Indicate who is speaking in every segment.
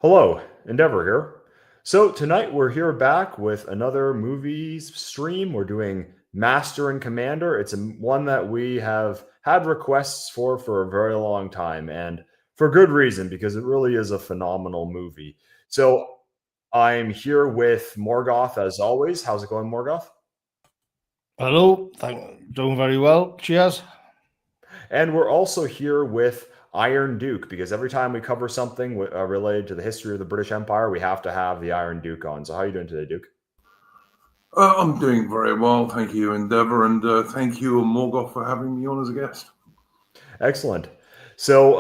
Speaker 1: Hello, Endeavor here. So tonight we're here back with another movies stream. We're doing Master and Commander. It's one that we have had requests for a very long time, and for good reason because it really is a phenomenal movie. So I'm here with Morgoth as always. How's it going, Morgoth?
Speaker 2: Hello, doing very well. Cheers.
Speaker 1: And we're also here with Iron Duke because every time we cover something related to the history of the British Empire, we have to have the Iron Duke on. So how are you doing today, Duke?
Speaker 3: I'm doing very well, thank you, Endeavor, and thank you, Morgoth, for having me on as a guest.
Speaker 1: Excellent. So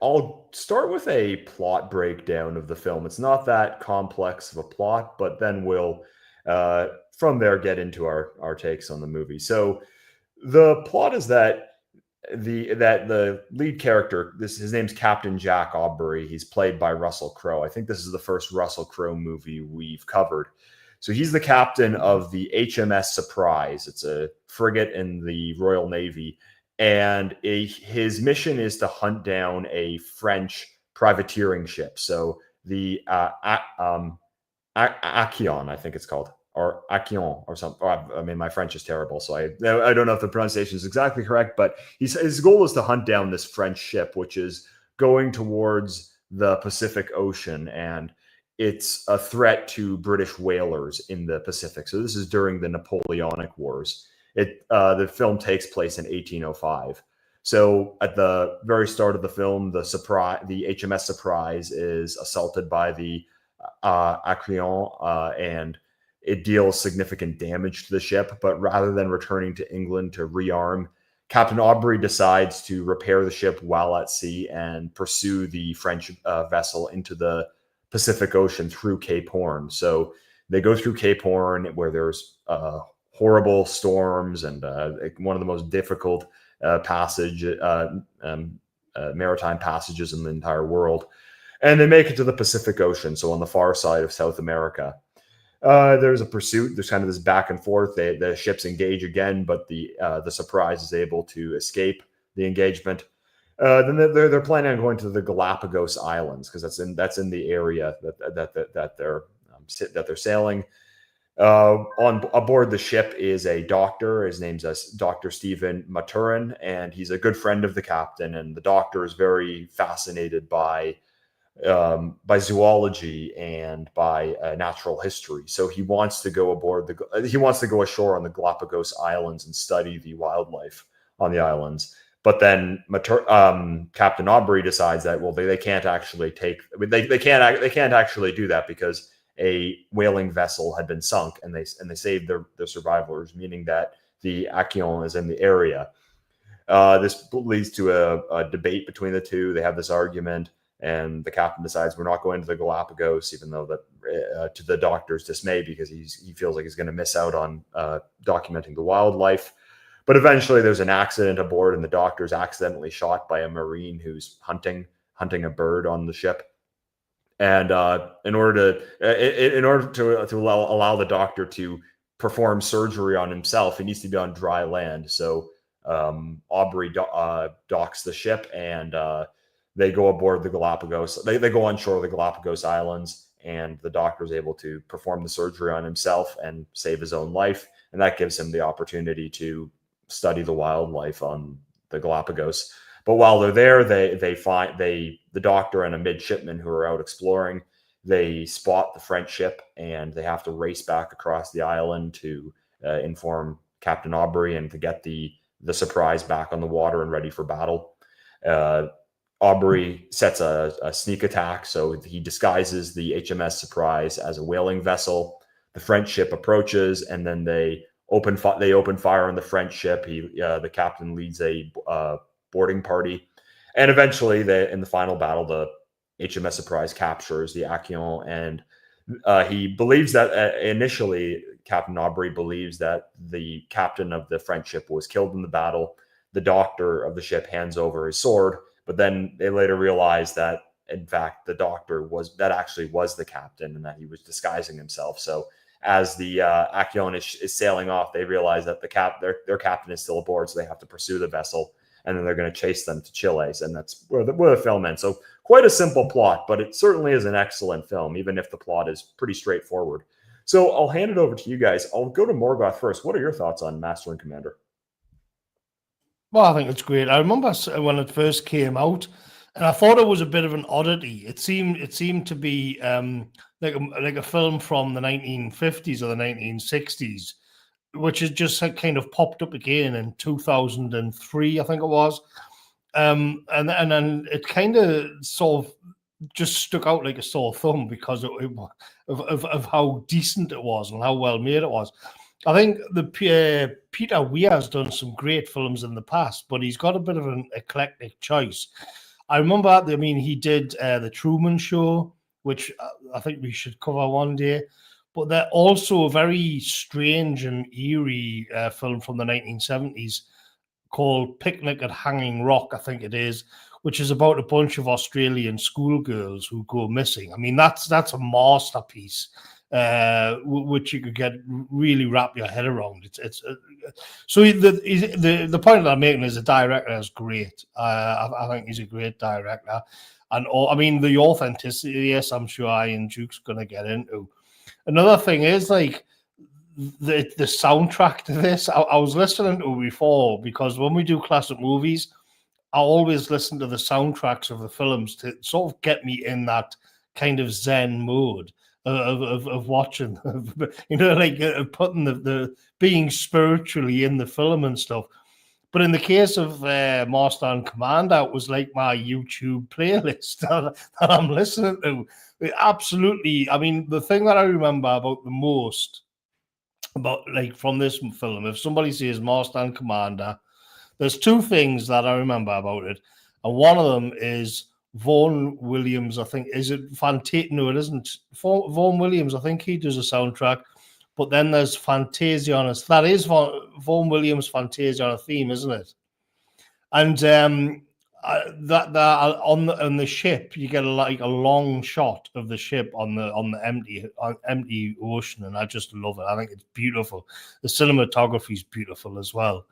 Speaker 1: I'll start with a plot breakdown of the film. It's not that complex of a plot, but then we'll from there get into our takes on the movie. So the plot is that the lead character, his name's Captain Jack Aubrey. He's played by Russell Crowe. I think this is the first Russell Crowe movie we've covered. So he's the captain of the HMS Surprise. It's a frigate in the Royal Navy, and his mission is to hunt down a French privateering ship. So the Achion, I think it's called, or Achion or something. I mean, my French is terrible, so I don't know if the pronunciation is exactly correct, but his goal is to hunt down this French ship, which is going towards the Pacific Ocean, and it's a threat to British whalers in the Pacific. So this is during the Napoleonic Wars. The film takes place in 1805. So at the very start of the film, the HMS Surprise is assaulted by the Acrion, and it deals significant damage to the ship. But rather than returning to England to rearm, Captain Aubrey decides to repair the ship while at sea and pursue the French vessel into the Pacific Ocean through Cape Horn. So they go through Cape Horn, where there's horrible storms and one of the most difficult maritime passages in the entire world. And they make it to the Pacific Ocean, so on the far side of South America. There's a pursuit. There's kind of this back and forth. The ships engage again, but the Surprise is able to escape the engagement. Then they're planning on going to the Galapagos Islands because that's in the area that they're sailing. On aboard the ship is a doctor. His name's Dr. Stephen Maturin, and he's a good friend of the captain. And the doctor is very fascinated by zoology and by natural history. So he wants to go ashore on the Galapagos Islands and study the wildlife on the islands. But then Captain Aubrey decides that they can't actually they can't actually do that because a whaling vessel had been sunk and they saved their survivors, meaning that the Achion is in the area. This leads to a debate between the two. They have this argument, and the captain decides we're not going to the Galapagos, even though that to the doctor's dismay, because he feels like he's going to miss out on documenting the wildlife. But eventually there's an accident aboard, and the doctor's accidentally shot by a Marine who's hunting a bird on the ship. And in order to allow the doctor to perform surgery on himself, he needs to be on dry land. So Aubrey docks the ship, and they go aboard the Galapagos. They go on shore of the Galapagos Islands, and the doctor is able to perform the surgery on himself and save his own life. And that gives him the opportunity to study the wildlife on the Galapagos. But while they're there, the doctor and a midshipman who are out exploring, they spot the French ship, and they have to race back across the island to inform Captain Aubrey and to get the Surprise back on the water and ready for battle. Aubrey sets a sneak attack, so he disguises the HMS Surprise as a whaling vessel. The French ship approaches, and then they open fire on the French ship. The captain leads a boarding party, and eventually, in the final battle, the HMS Surprise captures the Achion, and he believes that initially Captain Aubrey believes that the captain of the French ship was killed in the battle. The doctor of the ship hands over his sword, but then they later realize that in fact the doctor actually was the captain, and that he was disguising himself. So as the Achion is sailing off, they realize that their captain is still aboard, so they have to pursue the vessel. and then they're going to chase them to Chile, and that's where the film ends. So quite a simple plot, but it certainly is an excellent film, even if the plot is pretty straightforward. So I'll hand it over to you guys. I'll go to Morgoth first. What are your thoughts on Master and Commander?
Speaker 2: Well, I think it's great. I remember when it first came out, and I thought it was a bit of an oddity. It seemed to be like a film from the 1950s or the 1960s, which has just kind of popped up again in 2003, I think it was. And then it kind of sort of just stuck out like a sore thumb because of how decent it was and how well made it was. I think Peter Weir has done some great films in the past, but he's got a bit of an eclectic choice. I remember, he did The Truman Show, which I think we should cover one day. But they're also a very strange and eerie film from the 1970s called Picnic at Hanging Rock, I think it is, which is about a bunch of Australian schoolgirls who go missing. That's a masterpiece, which you could really wrap your head around. So the point that I'm making is the director is great. I think he's a great director, and the authenticity. Yes, I'm sure Ian Duke's going to get into. Another thing is like the soundtrack to this. I was listening to it before because when we do classic movies, I always listen to the soundtracks of the films to sort of get me in that kind of Zen mode of watching, putting the being spiritually in the film and stuff. But in the case of Master and Commander, it was like my YouTube playlist that I'm listening to. Absolutely. The thing that I remember about the most from this film, if somebody says Master and Commander, there's two things that I remember about it. And one of them is Vaughan Williams, I think. Is it Fantasia? No, it isn't. Vaughan Williams, I think he does a soundtrack. But then there's Fantasia on it. That is Vaughan Williams' Fantasia on a theme, isn't it? And that on the ship, you get a long shot of the ship on the empty ocean, and I just love it. I think it's beautiful. The cinematography is beautiful as well.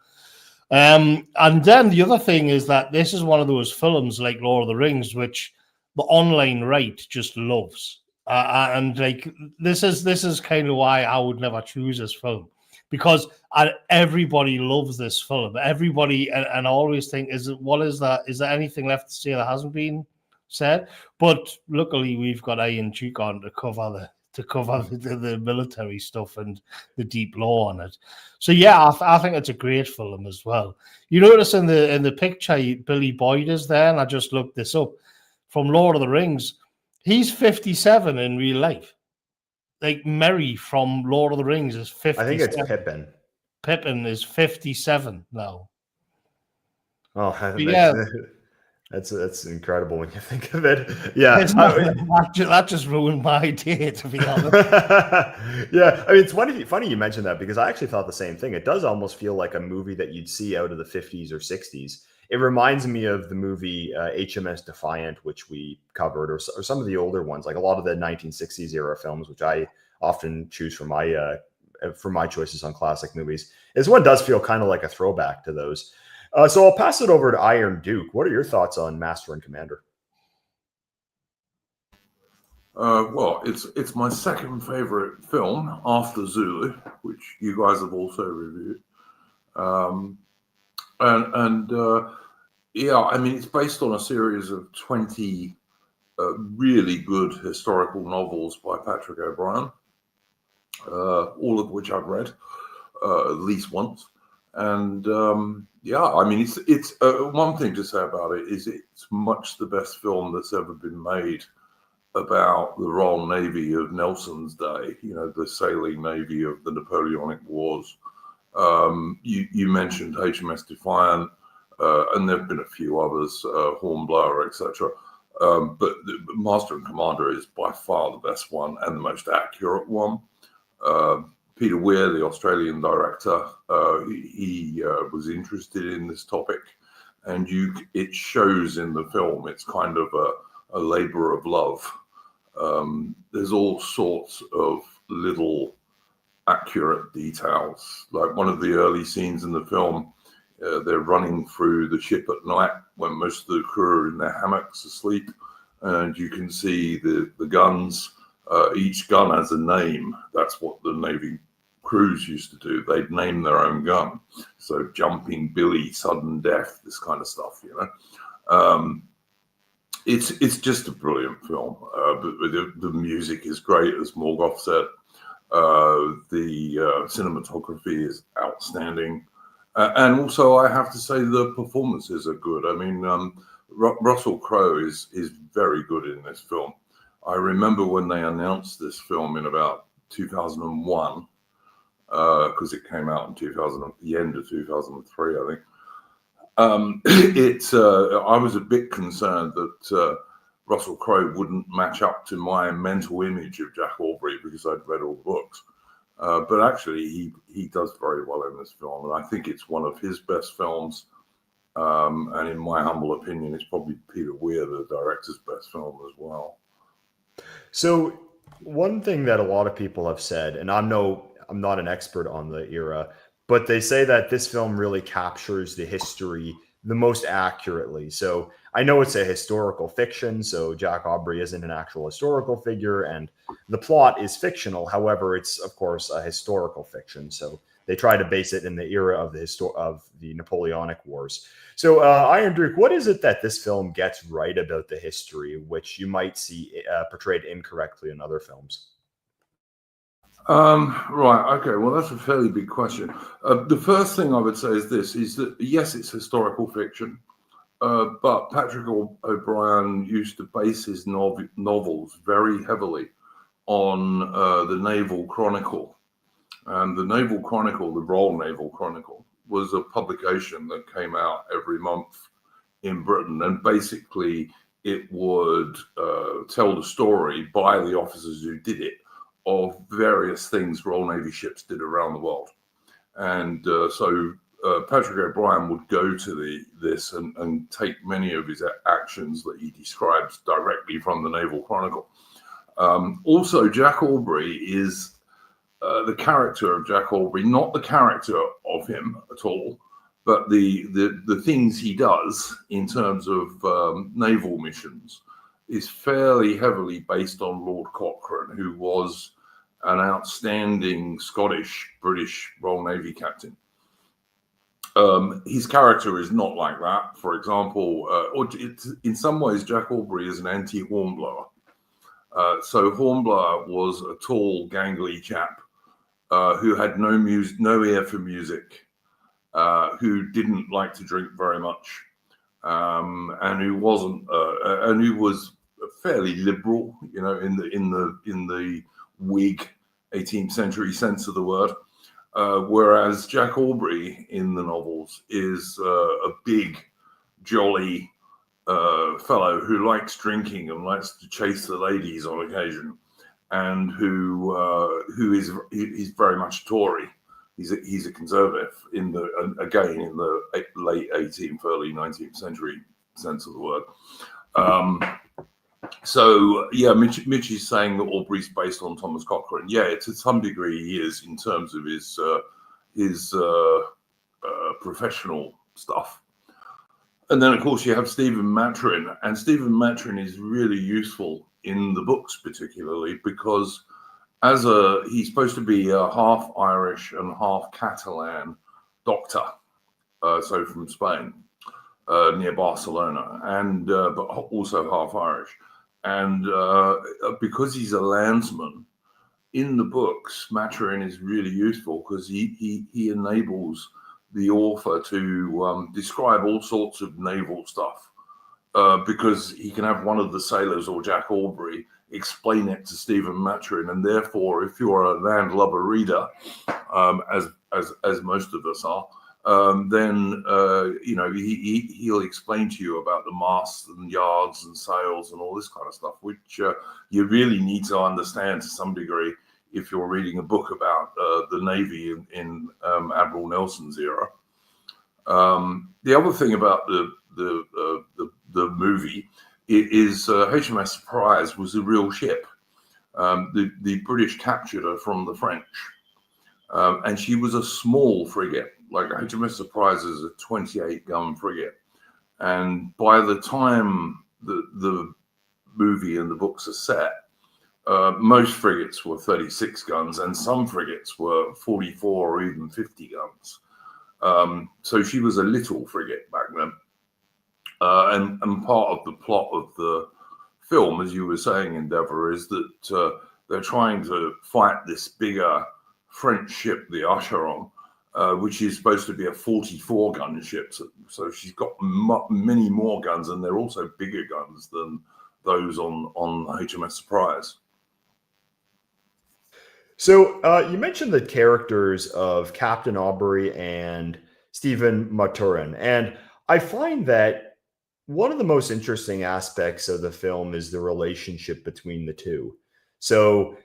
Speaker 2: And then the other thing is that this is one of those films like Lord of the Rings, which the online right just loves. And like this is kind of why I would never choose this film, because everybody loves this film. Everybody, and I always think, is there anything left to say that hasn't been said? But luckily, we've got Ian Duke on to cover the military stuff and the deep lore on it. So yeah, I think it's a great film as well. You notice in the picture, Billy Boyd is there, and I just looked this up from Lord of the Rings. He's 57 in real life. Like Merry from Lord of the Rings is 57.
Speaker 1: I think it's Pippin.
Speaker 2: Pippin is 57 now.
Speaker 1: Oh,
Speaker 2: yeah.
Speaker 1: That's incredible when you think of it. Yeah,
Speaker 2: that just ruined my day, to be honest.
Speaker 1: Yeah, it's funny you mentioned that, because I actually thought the same thing. It does almost feel like a movie that you'd see out of the 50s or 60s. It reminds me of the movie HMS Defiant, which we covered, or some of the older ones, like a lot of the 1960s era films, which I often choose for my choices on classic movies. This one does feel kind of like a throwback to those. So I'll pass it over to Iron Duke. What are your thoughts on Master and Commander?
Speaker 3: Well, it's my second favorite film after Zulu, which you guys have also reviewed. Yeah, it's based on a series of 20 really good historical novels by Patrick O'Brian, all of which I've read at least once. And it's one thing to say about it is it's much the best film that's ever been made about the Royal Navy of Nelson's day, the sailing navy of the Napoleonic Wars. You mentioned HMS Defiant, and there have been a few others, Hornblower, etc. But Master and Commander is by far the best one and the most accurate one. Peter Weir, the Australian director, he was interested in this topic, and it shows in the film. It's kind of a labor of love. There's all sorts of little accurate details. Like one of the early scenes in the film They're running through the ship at night when most of the crew are in their hammocks asleep, and you can see the guns. Each gun has a name. That's what the Navy crews used to do. They'd name their own gun. So Jumping Billy, Sudden Death, this kind of stuff, you know. It's just a brilliant film. The music is great, as Morgoth said. The cinematography is outstanding. And also, I have to say, the performances are good. I mean, Russell Crowe is very good in this film. I remember when they announced this film in about 2001, because it came out in the end of 2003, I think. I was a bit concerned that Russell Crowe wouldn't match up to my mental image of Jack Aubrey because I'd read all the books. But actually, he does very well in this film, and I think it's one of his best films. And in my humble opinion, it's probably Peter Weir, the director's best film as well.
Speaker 1: So one thing that a lot of people have said, and I'm not an expert on the era, but they say that this film really captures the history the most accurately. So I know it's a historical fiction, so Jack Aubrey isn't an actual historical figure, and the plot is fictional. However, it's of course a historical fiction, so they try to base it in the era of the Napoleonic Wars. So, Iron Duke, what is it that this film gets right about the history, which you might see portrayed incorrectly in other films?
Speaker 3: Right. Okay. Well, that's a fairly big question. The first thing I would say is this: is that yes, it's historical fiction, but Patrick O'Brian used to base his novels very heavily on the Naval Chronicle, and the Naval Chronicle, the Royal Naval Chronicle, was a publication that came out every month in Britain, and basically it would tell the story by the officers who did it of various things Royal Navy ships did around the world. And so Patrick O'Brian would go to this and take many of his actions that he describes directly from the Naval Chronicle. Also, Jack Aubrey is the character of Jack Aubrey, not the character of him at all, but the things he does in terms of naval missions is fairly heavily based on Lord Cochrane, who was an outstanding Scottish-British Royal Navy captain. His character is not like that. For example, in some ways, Jack Aubrey is an anti-hornblower. So Hornblower was a tall, gangly chap who had no ear for music, who didn't like to drink very much, and who was fairly liberal, you know, in the Whig 18th century sense of the word. Whereas Jack Aubrey in the novels is a big, jolly fellow who likes drinking and likes to chase the ladies on occasion, and who is very much Tory. He's a conservative in the late 18th, early 19th century sense of the word. So yeah, Mitch is saying that Aubrey's based on Thomas Cochrane. Yeah, to some degree he is in terms of his professional stuff. And then of course you have Stephen Maturin, and Stephen Maturin is really useful in the books, particularly because he's supposed to be a half Irish and half Catalan doctor, so from Spain, near Barcelona, and but also half Irish. And because he's a landsman, in the books, Maturin is really useful because he enables the author to describe all sorts of naval stuff, because he can have one of the sailors or Jack Aubrey explain it to Stephen Maturin, and therefore, if you're a landlubber reader, as most of us are, then you know he'll explain to you about the masts and yards and sails and all this kind of stuff, which you really need to understand to some degree if you're reading a book about the Navy in Admiral Nelson's era. The other thing about the movie is HMS Surprise was a real ship. The British captured her from the French. And she was a small frigate. Like HMS Surprise is a 28-gun frigate. And by the time the movie and the books are set, most frigates were 36 guns, and some frigates were 44 or even 50 guns. So she was a little frigate back then. And part of the plot of the film, as you were saying, Endeavour, is that they're trying to fight this bigger French ship, the Acheron, which is supposed to be a 44-gun ship. So she's got many more guns, and they're also bigger guns than those on HMS Surprise.
Speaker 1: So you mentioned the characters of Captain Aubrey and Stephen Maturin, and I find that one of the most interesting aspects of the film is the relationship between the two. So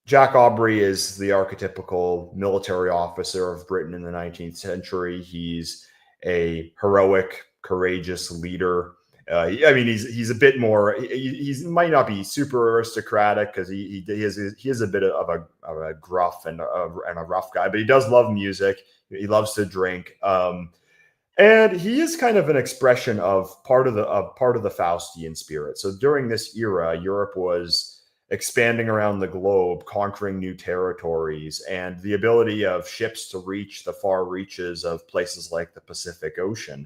Speaker 1: Jack Aubrey is the archetypical military officer of Britain in the 19th century. He's a heroic, courageous leader. I mean, he's a bit more. He might not be super aristocratic because he is a bit of a gruff and a rough guy, but he does love music. He loves to drink, and he is kind of an expression of part of the Faustian spirit. So during this era, Europe was expanding around the globe, conquering new territories, and the ability of ships to reach the far reaches of places like the Pacific Ocean.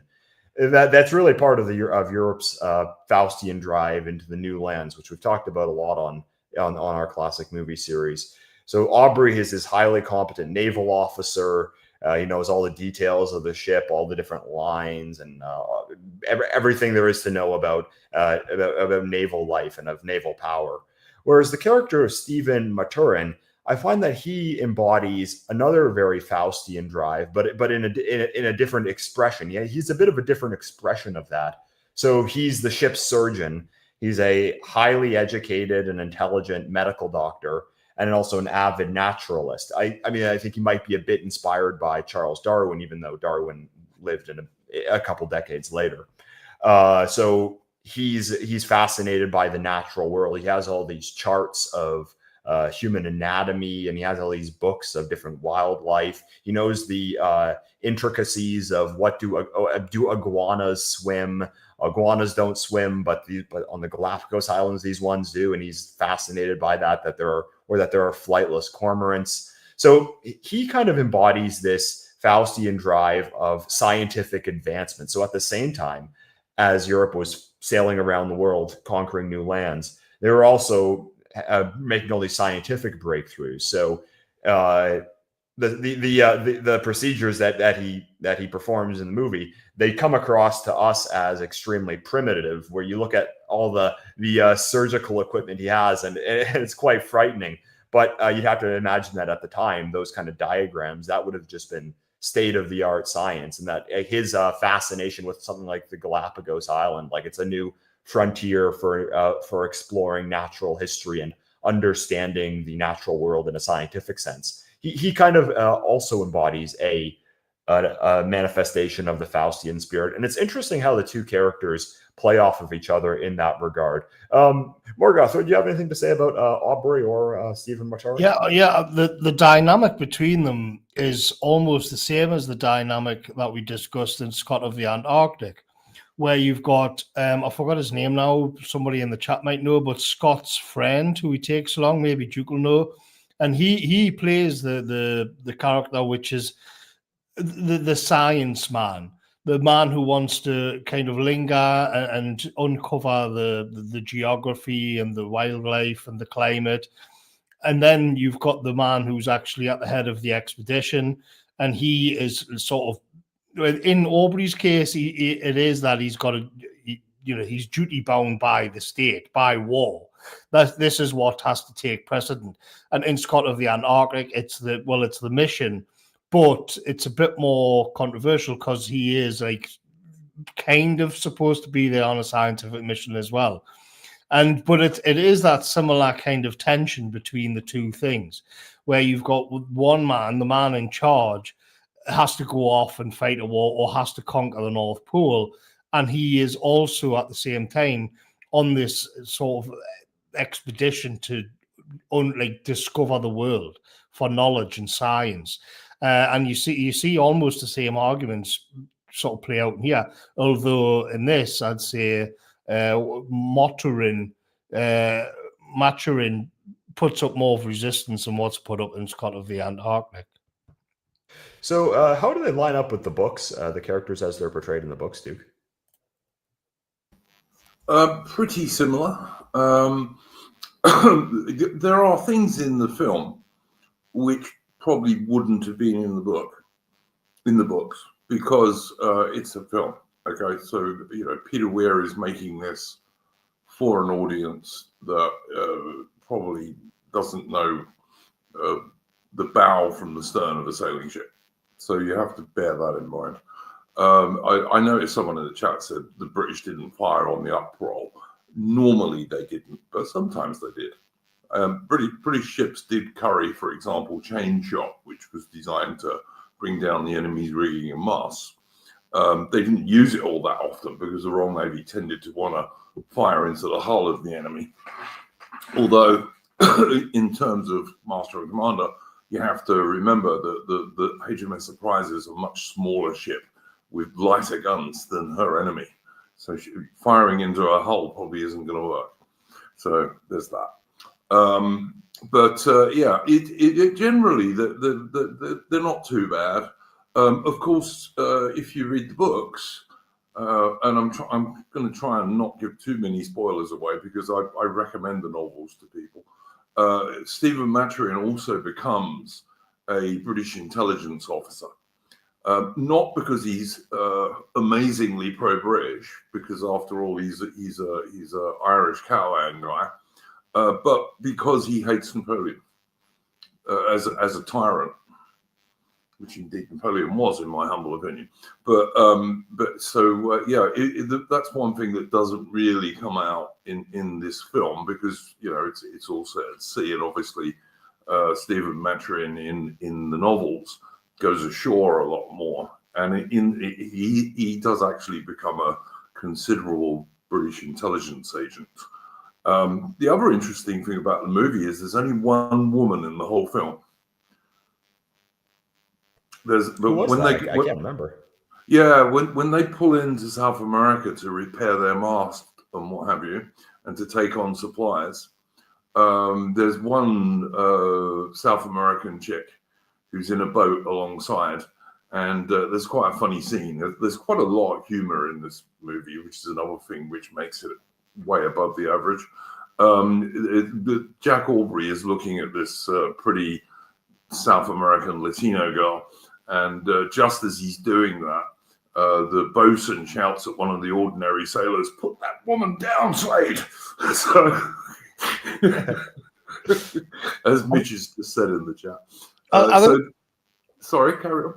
Speaker 1: That's really part of Europe's Faustian drive into the new lands, which we've talked about a lot on our classic movie series. So Aubrey is this highly competent naval officer. He knows all the details of the ship, all the different lines, and everything there is to know about naval life and of naval power. Whereas the character of Stephen Maturin, I find that he embodies another very Faustian drive, but in a different expression. Yeah, he's a bit of a different expression of that. So he's the ship's surgeon. He's a highly educated and intelligent medical doctor, and also an avid naturalist. I mean, I think he might be a bit inspired by Charles Darwin, even though Darwin lived in a couple decades later. So he's fascinated by the natural world. He has all these charts of human anatomy, and he has all these books of different wildlife. He knows the intricacies of what do iguanas swim. Iguanas don't swim, but on the Galapagos Islands, these ones do, and he's fascinated by that there are flightless cormorants. So he kind of embodies this Faustian drive of scientific advancement. So at the same time as Europe was sailing around the world, conquering new lands, they were also making all these scientific breakthroughs. So the procedures that he performs in the movie, they come across to us as extremely primitive. Where you look at all the surgical equipment he has, and it's quite frightening. But you'd have to imagine that at the time, those kind of diagrams, that would have just been state-of-the-art science, and that his fascination with something like the Galapagos Island, like it's a new frontier for exploring natural history and understanding the natural world in a scientific sense. He kind of also embodies a manifestation of the Faustian spirit, and it's interesting how the two characters play off of each other in that regard. Morgoth, do you have anything to say about Aubrey or Stephen Maturin?
Speaker 2: Yeah. The dynamic between them is almost the same as the dynamic that we discussed in Scott of the Antarctic, where you've got I forgot his name now. Somebody in the chat might know, but Scott's friend who he takes along, maybe Duke will know, and he plays the character which is the science man. The man who wants to kind of linger and uncover the geography and the wildlife and the climate. And then you've got the man who's actually at the head of the expedition. And he is sort of, in Aubrey's case, it is that he's got he's duty bound by the state, by war. This is what has to take precedent. And in Scott of the Antarctic, it's the mission. But it's a bit more controversial because he is like kind of supposed to be there on a scientific mission as well. But it is that similar kind of tension between the two things, where you've got one man, the man in charge, has to go off and fight a war or has to conquer the North Pole. And he is also at the same time on this sort of expedition to discover the world for knowledge and science. And you see almost the same arguments sort of play out here. Although in this, I'd say Maturin puts up more of resistance than what's put up in Scott of the Antarctic.
Speaker 1: So how do they line up with the books, the characters as they're portrayed in the books, Duke?
Speaker 3: Pretty similar. There are things in the film which probably wouldn't have been in the books, because it's a film. Okay, so Peter Weir is making this for an audience that probably doesn't know the bow from the stern of a sailing ship. So you have to bear that in mind. I noticed someone in the chat said the British didn't fire on the uproll. Normally they didn't, but sometimes they did. British ships did carry, for example, chain shot, which was designed to bring down the enemy's rigging and masts. They didn't use it all that often because the Royal Navy tended to want to fire into the hull of the enemy. Although, in terms of Master and Commander, you have to remember that the HMS Surprise is a much smaller ship with lighter guns than her enemy. So firing into her hull probably isn't going to work. So there's that. It generally, they're not too bad. Of course, if you read the books, and I'm going to try and not give too many spoilers away because I recommend the novels to people. Stephen Maturin also becomes a British intelligence officer, not because he's amazingly pro-British, because after all he's a Irish Callahan guy, but because he hates Napoleon as a tyrant, which indeed Napoleon was, in my humble opinion. That's one thing that doesn't really come out in this film, because it's all set at sea, and obviously Stephen Maturin in the novels goes ashore a lot more, and he does actually become a considerable British intelligence agent. The other interesting thing about the movie is there's only one woman in the whole film. I can't remember. Yeah, when they pull into South America to repair their mast and what have you, and to take on supplies, there's one South American chick who's in a boat alongside, and there's quite a funny scene. There's quite a lot of humor in this movie, which is another thing which makes it way above the average. Jack Aubrey is looking at this pretty South American Latino girl, and just as he's doing that, the bosun shouts at one of the ordinary sailors, "Put that woman down, Slade!" So, as Mitch has just said in the chat. Sorry, carry on.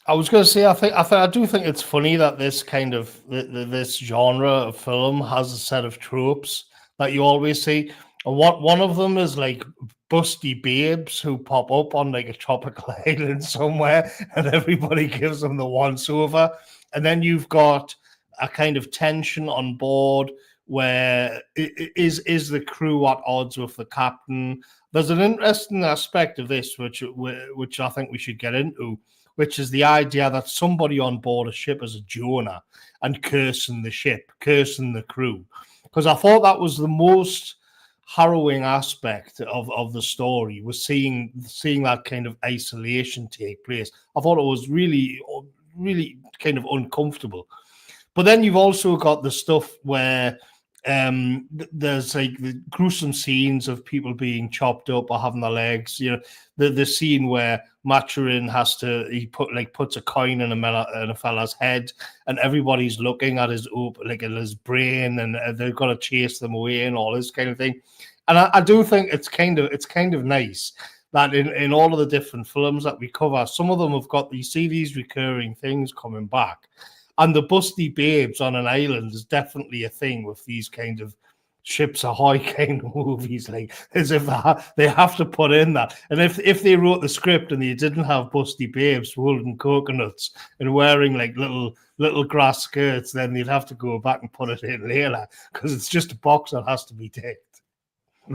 Speaker 2: I was going to say, I do think it's funny that this kind of this genre of film has a set of tropes that you always see. And one of them is like busty babes who pop up on like a tropical island somewhere, and everybody gives them the once over. And then you've got a kind of tension on board where is the crew at odds with the captain. There's an interesting aspect of this which I think we should get into, which is the idea that somebody on board a ship is a Jonah and cursing the ship, cursing the crew. Because I thought that was the most harrowing aspect of the story, was seeing that kind of isolation take place. I thought it was really, really kind of uncomfortable. But then you've also got the stuff where there's like the gruesome scenes of people being chopped up or having their legs. The scene where Maturin puts a coin in a fella's head, and everybody's looking at his brain, and they've got to chase them away and all this kind of thing. And I do think it's kind of nice that in all of the different films that we cover, some of them have got, you see these recurring things coming back. And the busty babes on an island is definitely a thing with these kind of Ships Ahoy kind of movies, like as if they have to put in that. And if they wrote the script and they didn't have busty babes holding coconuts and wearing like little grass skirts, then they'd have to go back and put it in later, because it's just a box that has to be ticked.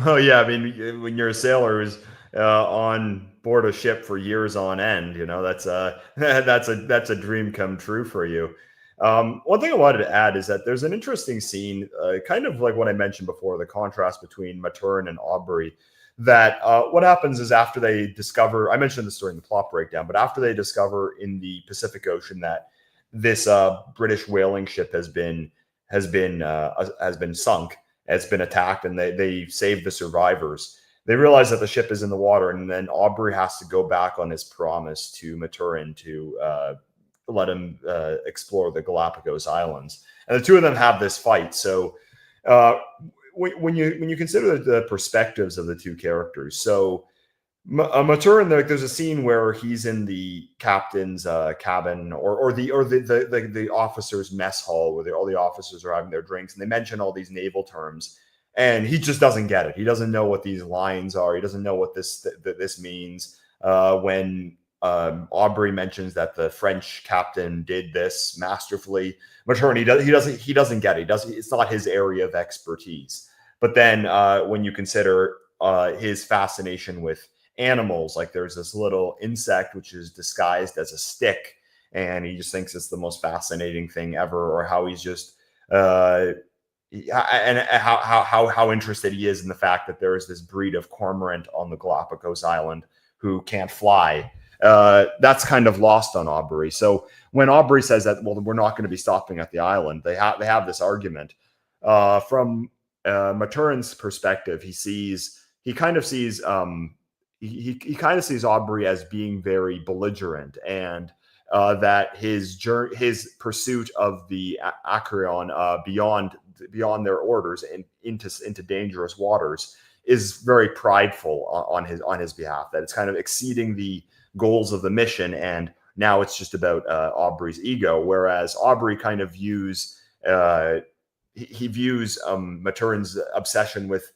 Speaker 1: Oh yeah, I mean, when you're a sailor who's on board a ship for years on end. You know, that's a dream come true for you. One thing I wanted to add is that there's an interesting scene, kind of like what I mentioned before, the contrast between Matern and Aubrey. That what happens is after they discover, I mentioned this during the plot breakdown, but after they discover in the Pacific Ocean that this British whaling ship has been sunk, it's been attacked, and they save the survivors. They realize that the ship is in the water, and then Aubrey has to go back on his promise to Maturin to let him explore the Galapagos Islands, and the two of them have this fight. So when you consider the perspectives of the two characters, so Maturin, there's a scene where he's in the captain's cabin or the officers' mess hall where all the officers are having their drinks, and they mention all these naval terms, and he just doesn't get it. He doesn't know what these lines are. He doesn't know what this means. When Aubrey mentions that the French captain did this masterfully, Maturin, he doesn't get it. It's not his area of expertise. But then when you consider his fascination with animals, like there's this little insect which is disguised as a stick, and he just thinks it's the most fascinating thing ever, or how he's just and how interested he is in the fact that there is this breed of cormorant on the Galapagos Island who can't fly. That's kind of lost on Aubrey. So when Aubrey says that, well, we're not going to be stopping at the island, they have this argument. From Maturin's perspective, he kind of sees Aubrey as being very belligerent, and that his pursuit of the Acreon beyond their orders and into dangerous waters is very prideful on his behalf. That it's kind of exceeding the goals of the mission, and now it's just about Aubrey's ego. Whereas Aubrey kind of views Maturin's obsession with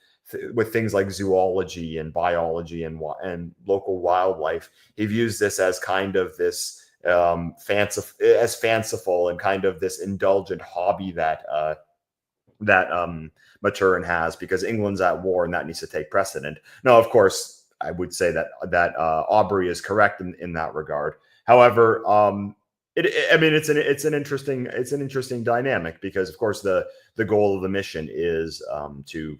Speaker 1: things like zoology and biology and local wildlife. He views this as kind of this fanciful and kind of this indulgent hobby that Maturin has, because England's at war and that needs to take precedent. Now, of course, I would say that Aubrey is correct in that regard. However, it's an interesting dynamic, because of course the goal of the mission is to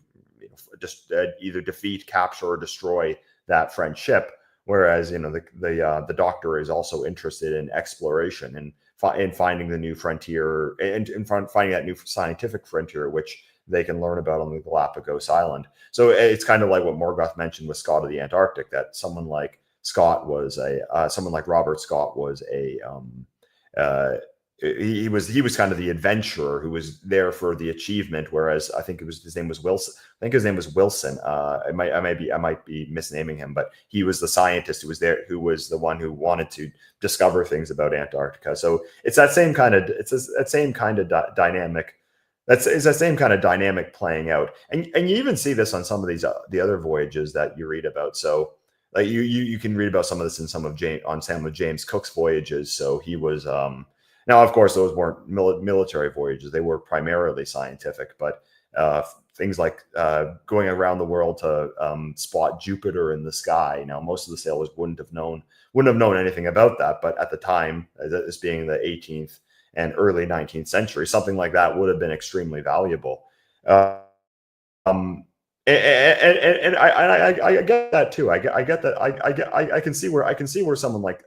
Speaker 1: just either defeat, capture, or destroy that French ship. Whereas the Doctor is also interested in exploration and in finding the new frontier and finding that new scientific frontier which they can learn about on the Galapagos Island. So it's kind of like what Morgoth mentioned with Scott of the Antarctic, that someone like Robert Scott was he was kind of the adventurer who was there for the achievement, whereas I think his name was Wilson. I might be misnaming him, but he was the scientist who was there, who was the one who wanted to discover things about Antarctica. So it's that same kind of dynamic. It's that same kind of dynamic playing out, and you even see this on some of these the other voyages that you read about. So like you can read about some of this in some of James Cook's voyages. So he was now, of course, those weren't military voyages; they were primarily scientific. But things like going around the world to spot Jupiter in the sky. Now, most of the sailors wouldn't have known anything about that. But at the time, this being the 18th and early 19th century, something like that would have been extremely valuable. And I get that too. I get that. I can see where someone like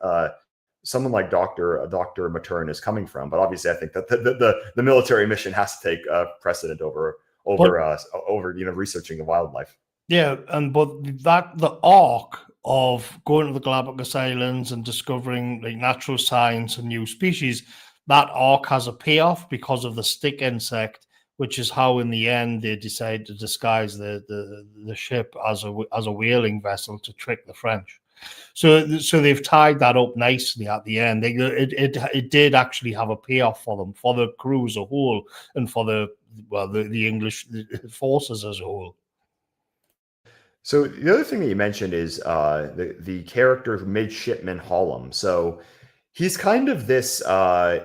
Speaker 1: Dr. Maturin is coming from, but obviously I think that the military mission has to take precedent over researching the wildlife.
Speaker 2: Yeah, but the arc of going to the Galapagos Islands and discovering like natural science and new species, that arc has a payoff because of the stick insect, which is how in the end they decide to disguise the ship as a whaling vessel to trick the French. So they've tied that up nicely at the end. It did actually have a payoff for them, for the crew as a whole, and for the English forces as a whole.
Speaker 1: So the other thing that you mentioned is the character of Midshipman Hallam. So He's kind of this.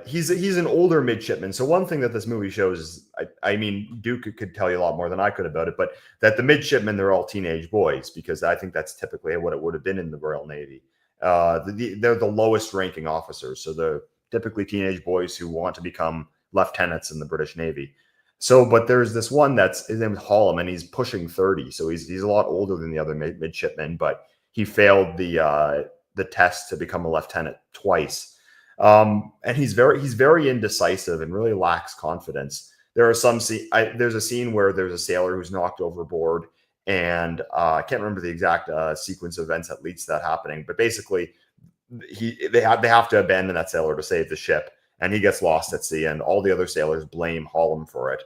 Speaker 1: He's an older midshipman. So one thing that this movie shows is, I mean, Duke could tell you a lot more than I could about it, but that the midshipmen, they're all teenage boys, because I think that's typically what it would have been in the Royal Navy. They're the lowest ranking officers, so they're typically teenage boys who want to become lieutenants in the British Navy. So, but there's this one his name is Hallam, and he's pushing 30, so he's a lot older than the other midshipmen, but he failed the test to become a lieutenant twice. And he's very indecisive and really lacks confidence. There's a scene where there's a sailor who's knocked overboard, and I can't remember the exact sequence of events that leads to that happening, but basically they have to abandon that sailor to save the ship, and he gets lost at sea, and all the other sailors blame Hallam for it.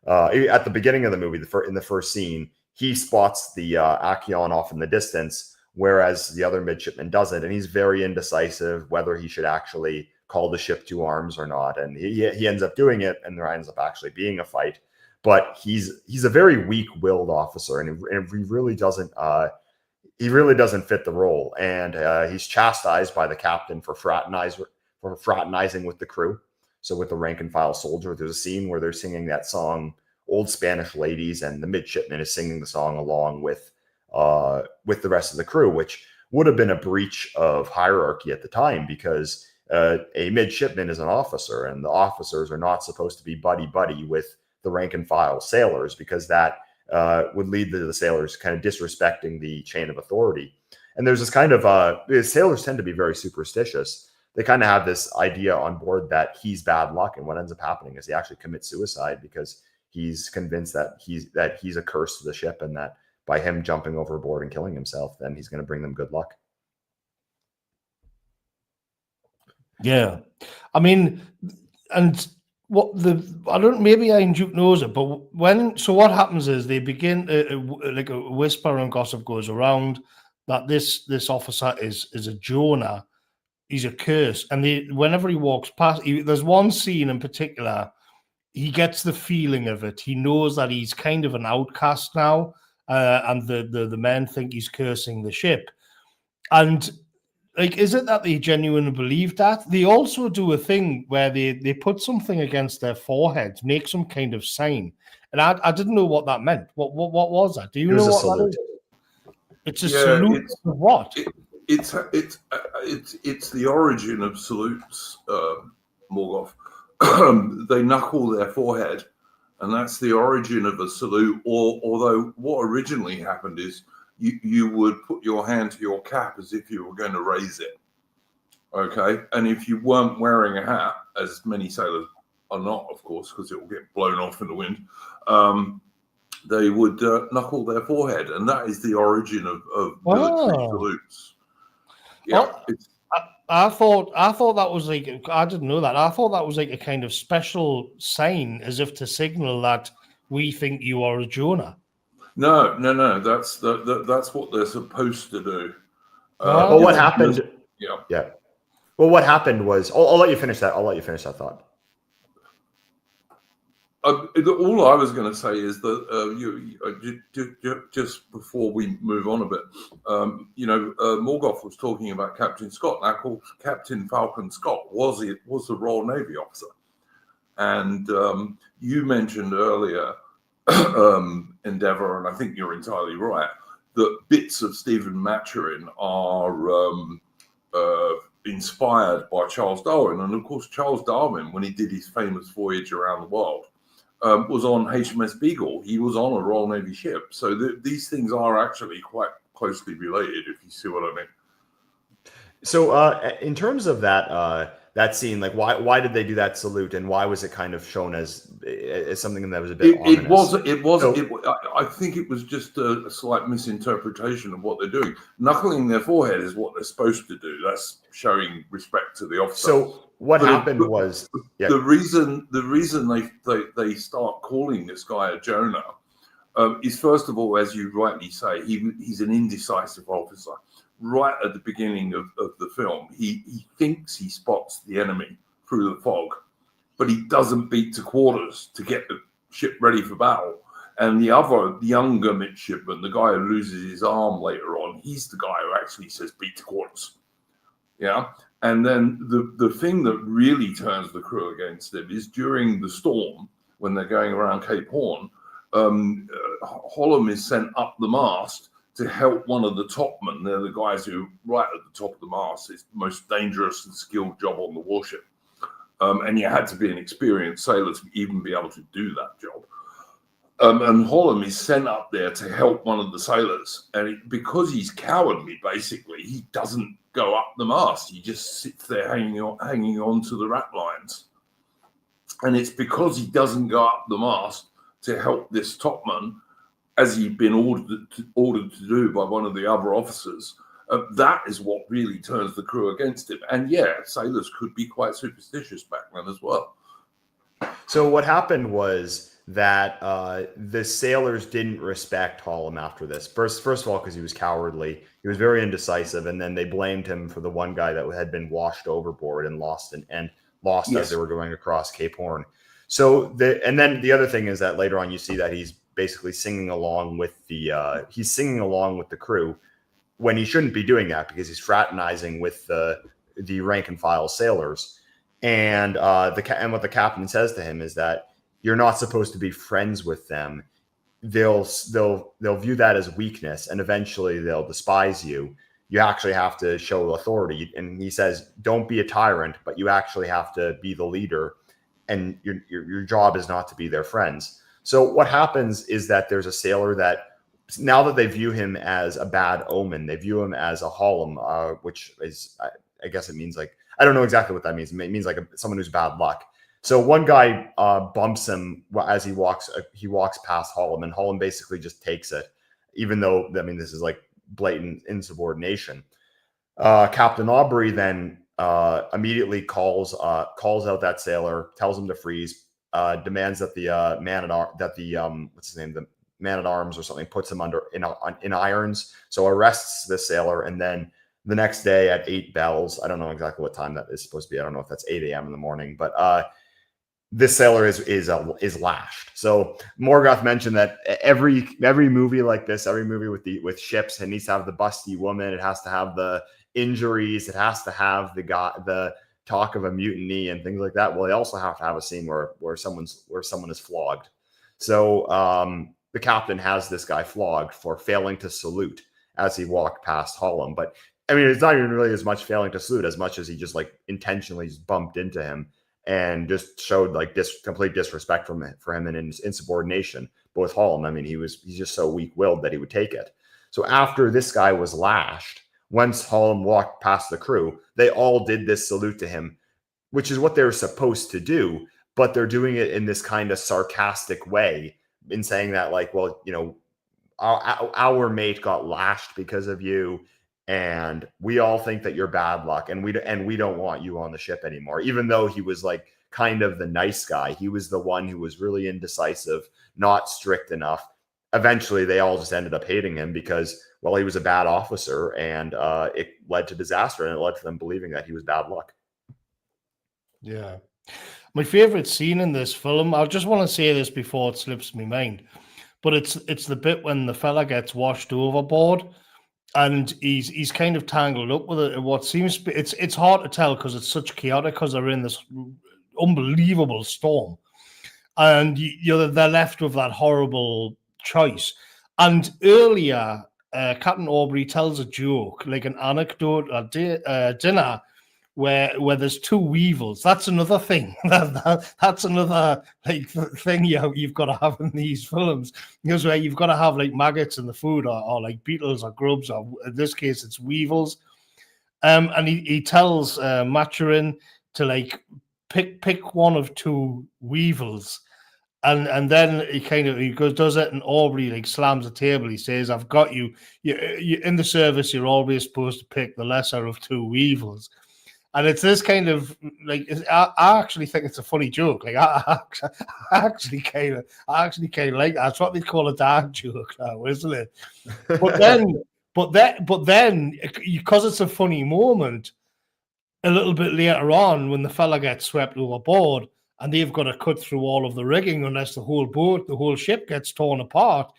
Speaker 1: At the beginning of the movie, in the first scene, he spots the Acheon off in the distance, whereas the other midshipman doesn't, and he's very indecisive whether he should actually call the ship to arms or not. And he ends up doing it, and there ends up actually being a fight. But he's a very weak-willed officer, and he really doesn't fit the role. And he's chastised by the captain for fraternizing with the crew. So with the rank and file soldier, there's a scene where they're singing that song, Old Spanish Ladies, and the midshipman is singing the song along with the rest of the crew, which would have been a breach of hierarchy at the time, because a midshipman is an officer, and the officers are not supposed to be buddy-buddy with the rank and file sailors, because that would lead to the sailors kind of disrespecting the chain of authority. And there's this kind of sailors tend to be very superstitious. They kind of have this idea on board that he's bad luck, and what ends up happening is he actually commits suicide because he's convinced that he's a curse to the ship, and that by him jumping overboard and killing himself, then he's going to bring them good luck.
Speaker 2: Yeah, I mean, and maybe Duke knows it, but what happens is they begin like a whisper and gossip goes around that this officer is a Jonah, he's a curse, and whenever he walks past, there's one scene in particular, he gets the feeling of it. He knows that he's kind of an outcast now, and the men think he's cursing the ship. And like, is it that they genuinely believe that? They also do a thing where they put something against their forehead, make some kind of sign, and I didn't know what that meant. What was that? Do you know what that is? It's a salute of what?
Speaker 3: It's the origin of salutes, Morgoth. They knuckle their forehead, and that's the origin of a salute. Although what originally happened is you would put your hand to your cap as if you were going to raise it. Okay, and if you weren't wearing a hat, as many sailors are not, of course, because it will get blown off in the wind, they would knuckle their forehead, and that is the origin of military salutes. Yeah.
Speaker 2: Well, I thought that was like, I didn't know that. I thought that was like a kind of special sign, as if to signal that we think you are a Jonah.
Speaker 3: No. That's what they're supposed to do.
Speaker 1: Well, what happened?
Speaker 3: Yeah.
Speaker 1: Well, what happened was, I'll let you finish that. I'll let you finish that thought.
Speaker 3: All I was going to say is that just before we move on a bit, Morgoth was talking about Captain Scott. Now, called Captain Falcon Scott was the Royal Navy officer, and you mentioned earlier Endeavour, and I think you're entirely right, that bits of Stephen Maturin are inspired by Charles Darwin, and of course Charles Darwin, when he did his famous voyage around the world, was on HMS Beagle. He was on a Royal Navy ship. So these things are actually quite closely related, if you see what I mean.
Speaker 1: So in terms of that scene, like why did they do that salute, and why was it kind of shown as something that was a bit ominous?
Speaker 3: I think it was just a slight misinterpretation of what they're doing. Knuckling their forehead is what they're supposed to do. That's showing respect to the officer.
Speaker 1: So what happened was
Speaker 3: the reason they start calling this guy a Jonah is, first of all, as you rightly say, he's an indecisive officer. Right at the beginning of the film, he thinks he spots the enemy through the fog, but he doesn't beat to quarters to get the ship ready for battle. And the other younger midshipman, the guy who loses his arm later on, he's the guy who actually says beat to quarters. Yeah. And then the thing that really turns the crew against him is during the storm, when they're going around Cape Horn, Holland is sent up the mast to help one of the topmen. They're the guys who, right at the top of the mast, it's the most dangerous and skilled job on the warship. And you had to be an experienced sailor to even be able to do that job. And Holland is sent up there to help one of the sailors. And because he's cowardly, basically, he doesn't go up the mast. He just sits there hanging on to the rat lines. And it's because he doesn't go up the mast to help this topman, as he'd been ordered to do by one of the other officers. That is what really turns the crew against him. And yeah, sailors could be quite superstitious back then as well.
Speaker 1: So what happened was that the sailors didn't respect Holland after this. First of all, because he was cowardly, he was very indecisive, and then they blamed him for the one guy that had been washed overboard and lost yes. As they were going across Cape Horn. So and then the other thing is that later on you see that he's basically singing along with the crew when he shouldn't be doing that, because he's fraternizing with the rank and file sailors. And what the captain says to him is that you're not supposed to be friends with them. They'll view that as weakness, and eventually they'll despise you. You actually have to show authority. And he says, don't be a tyrant, but you actually have to be the leader, and your job is not to be their friends. So what happens is that there's a sailor that, now that they view him as a bad omen, they view him as a Holland, which is, I guess it means like, I don't know exactly what that means. It means like someone who's bad luck. So one guy bumps him as he walks past Holland, and Holland basically just takes it, even though, I mean, this is like blatant insubordination. Captain Aubrey then immediately calls out that sailor, tells him to freeze, demands that the man at arms or something puts him in irons, so arrests the sailor. And then the next day at 8 bells, I don't know exactly what time that is supposed to be. I don't know if that's 8 a.m. in the morning, but this sailor is lashed. So Morgoth mentioned that every movie like this, every movie with ships, it needs to have the busty woman. It has to have the injuries. It has to have the talk of a mutiny and things like that. Well, they also have to have a scene where someone is flogged. So the captain has this guy flogged for failing to salute as he walked past Holland. But I mean, it's not even really as much failing to salute as much as he just like intentionally bumped into him and just showed like complete disrespect for him and insubordination. But with Holland, I mean, he's just so weak-willed that he would take it. So after this guy was lashed, once Holland walked past the crew, they all did this salute to him, which is what they were supposed to do, but they're doing it in this kind of sarcastic way, in saying that, like, well, you know, our mate got lashed because of you, and we all think that you're bad luck, and we don't want you on the ship anymore. Even though he was like kind of the nice guy, he was the one who was really indecisive, not strict enough. Eventually, they all just ended up hating him because, well, he was a bad officer, and it led to disaster, and it led to them believing that he was bad luck.
Speaker 2: Yeah. My favorite scene in this film, I just want to say this before it slips my mind, but it's the bit when the fella gets washed overboard and he's kind of tangled up with it. What seems it's hard to tell because it's such chaotic, because they're in this unbelievable storm, and they're left with that horrible choice. And earlier, Captain Aubrey tells a joke, like an anecdote at dinner, where there's 2 weevils. That's another thing. That's another like thing you've got to have in these films, because where you've got to have like maggots in the food, or like beetles or grubs, or in this case it's weevils. And he tells Maturin to like pick one of 2 weevils, and then he does it, and Aubrey like slams the table. He says, "I've got you. You in the service. You're always supposed to pick the lesser of 2 weevils." And it's this kind of like, I actually think it's a funny joke. Like I actually kind of like that. That's what they call a dad joke now, isn't it? But then, because it's a funny moment, a little bit later on, when the fella gets swept overboard and they've got to cut through all of the rigging unless the whole ship gets torn apart,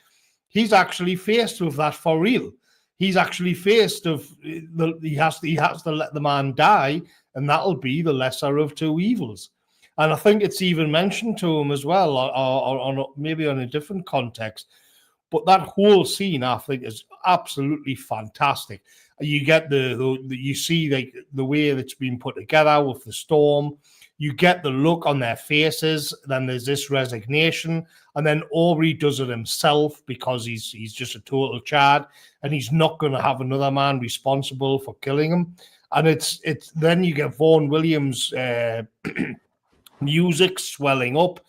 Speaker 2: he's actually faced with that for real. he's actually faced he has to let the man die, and that'll be the lesser of two evils. And I think it's even mentioned to him as well, or maybe on a different context. But that whole scene, I think, is absolutely fantastic. You get you see like the way that's been put together with the storm. You get the look on their faces. Then there's this resignation, and then Aubrey does it himself because he's just a total chad, and he's not going to have another man responsible for killing him. And it's then you get Vaughan Williams' music swelling up.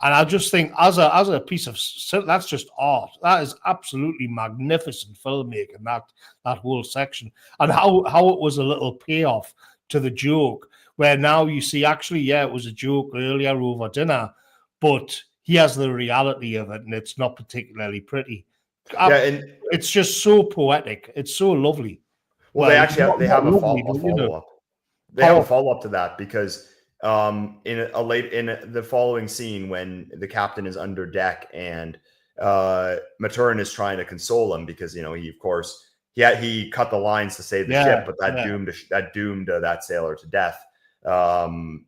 Speaker 2: And I just think as a piece of, that's just art. That is absolutely magnificent filmmaking, that whole section. And how it was a little payoff to the joke, where now you see, actually, yeah, it was a joke earlier over dinner, but he has the reality of it, and it's not particularly pretty.
Speaker 1: Yeah, and
Speaker 2: it's just so poetic. It's so lovely.
Speaker 1: Well, they actually have a follow-up. They have a follow-up to that, because in the following scene, when the captain is under deck and Maturin is trying to console him, because he cut the lines to save the ship, but that doomed that sailor to death. The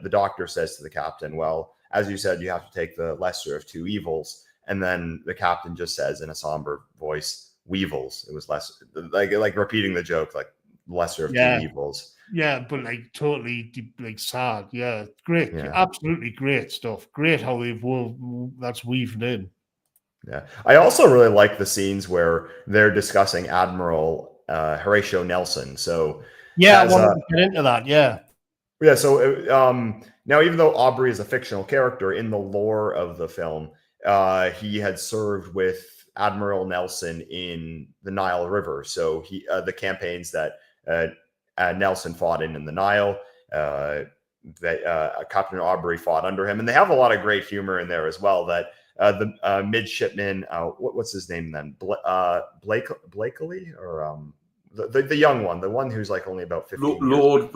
Speaker 1: doctor says to the captain, "Well, as you said, you have to take the lesser of two evils." And then the captain just says in a somber voice, "Weevils." It was less like repeating the joke, like lesser of two evils.
Speaker 2: Yeah, but like totally like sad. Yeah, great. Yeah. Absolutely great stuff. Great how that's weaved in.
Speaker 1: Yeah. I also really like the scenes where they're discussing Admiral Horatio Nelson. So
Speaker 2: yeah, I wanted to get into that. Yeah.
Speaker 1: Yeah. So now, even though Aubrey is a fictional character in the lore of the film, he had served with Admiral Nelson in the Nile River. So the campaigns that Nelson fought in the Nile, that Captain Aubrey fought under him, and they have a lot of great humor in there as well. That the midshipman, what's his name then? Blakely, or the young one, the one who's like only about 15
Speaker 3: Lord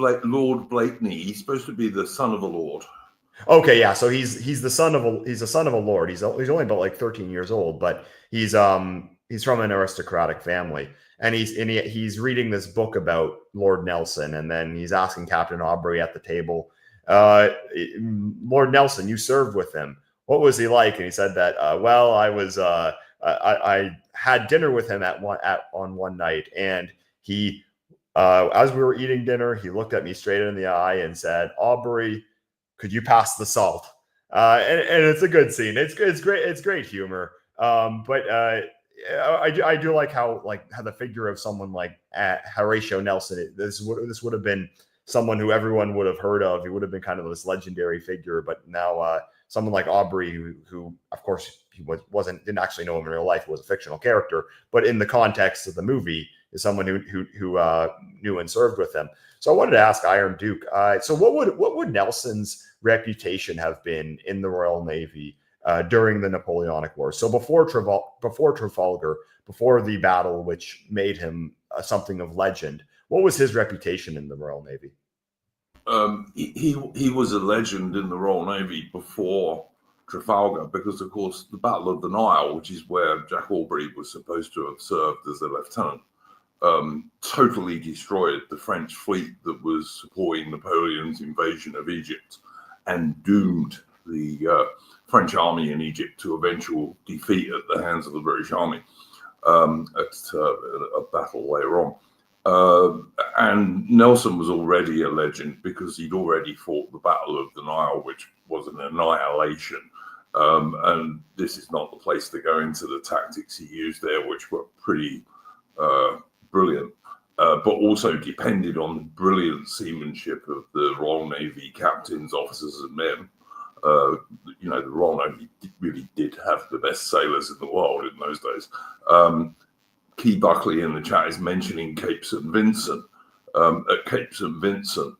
Speaker 3: Blakeney. He's supposed to be the son of a lord.
Speaker 1: Okay, yeah. So he's the son of a lord. He's only about like 13 years old, but he's from an aristocratic family, and he's reading this book about Lord Nelson, and then he's asking Captain Aubrey at the table, "Lord Nelson, you served with him. What was he like?" And he said that, "Well, I had dinner with him on one night, and he, as we were eating dinner, he looked at me straight in the eye and said, 'Aubrey, could you pass the salt?'" And it's a good scene. It's great. It's great humor. But I do like how the figure of someone like Horatio Nelson, this would have been someone who everyone would have heard of. He would have been kind of this legendary figure, but now someone like Aubrey, who of course he didn't actually know him in real life. He was a fictional character, but in the context of the movie, is someone who knew and served with him. So I wanted to ask Iron Duke. So what would Nelson's reputation have been in the Royal Navy during the Napoleonic Wars? So before Trafalgar, before the battle which made him something of legend, what was his reputation in the Royal Navy?
Speaker 3: He was a legend in the Royal Navy before Trafalgar, because of course the Battle of the Nile, which is where Jack Aubrey was supposed to have served as a lieutenant, totally destroyed the French fleet that was supporting Napoleon's invasion of Egypt, and doomed the French army in Egypt to eventual defeat at the hands of the British army at a battle later on. And Nelson was already a legend because he'd already fought the Battle of the Nile, which was an annihilation. And this is not the place to go into the tactics he used there, which were pretty brilliant, but also depended on the brilliant seamanship of the Royal Navy captains, officers, and men. The Royal Navy really did have the best sailors in the world in those days. Key Buckley in the chat is mentioning Cape St. Vincent. At Cape St. Vincent,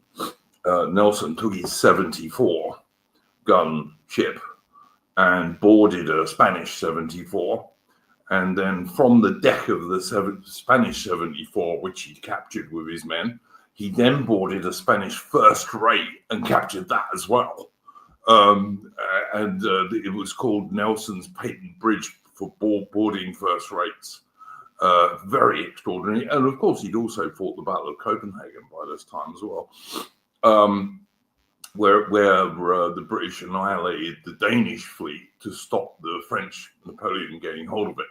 Speaker 3: Nelson took his 74 gun ship and boarded a Spanish 74. And then from the deck of the Spanish 74, which he captured with his men, he then boarded a Spanish first rate and captured that as well. It was called Nelson's Patent Bridge for boarding first rates. Very extraordinary. And of course, he'd also fought the Battle of Copenhagen by this time as well, where the British annihilated the Danish fleet to stop the French Napoleon getting hold of it.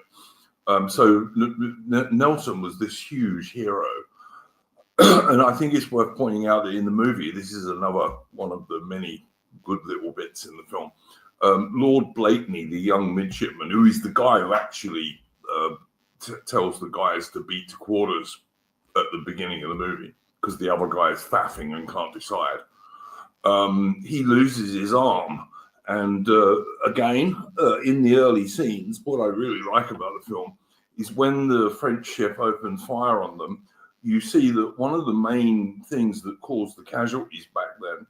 Speaker 3: So Nelson was this huge hero. And I think it's worth pointing out that in the movie, this is another one of the many good little bits in the film. Lord Blakeney, the young midshipman, who is the guy who actually tells the guys to beat to quarters at the beginning of the movie, because the other guy is faffing and can't decide. He loses his arm. And again, in the early scenes, what I really like about the film is when the French ship opens fire on them, you see that one of the main things that caused the casualties back then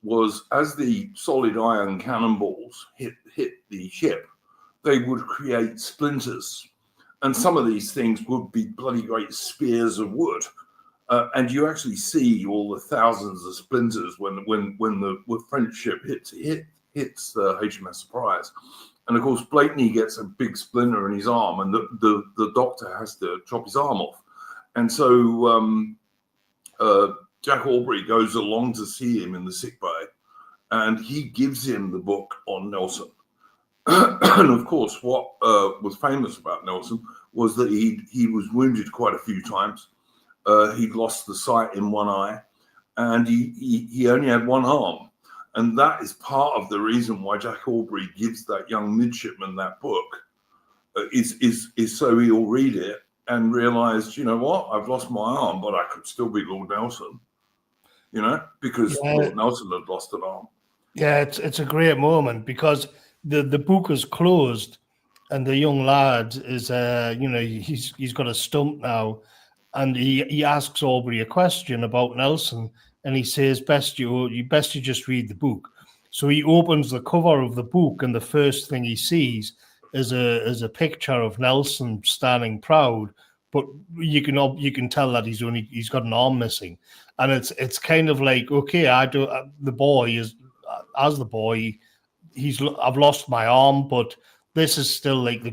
Speaker 3: was as the solid iron cannonballs hit the ship, they would create splinters. And some of these things would be bloody great spears of wood. And you actually see all the thousands of splinters when the French ship hits the HMS Surprise. And of course, Blakeney gets a big splinter in his arm, and the doctor has to chop his arm off. And so Jack Aubrey goes along to see him in the sickbay, and he gives him the book on Nelson. And of course, what was famous about Nelson was that he was wounded quite a few times. He'd lost the sight in one eye, and he only had one arm. And that is part of the reason why Jack Aubrey gives that young midshipman that book, is so he'll read it and realize, you know what, I've lost my arm, but I could still be Lord Nelson, because Lord Nelson had lost an arm.
Speaker 2: Yeah, it's a great moment because the book is closed, and the young lad is, he's got a stump now, and he asks Aubrey a question about Nelson, and he says, best you just read the book. So he opens the cover of the book, and the first thing he sees is a picture of Nelson standing proud, but you can tell that he's got an arm missing, and it's kind of like, okay, I've lost my arm, but this is still like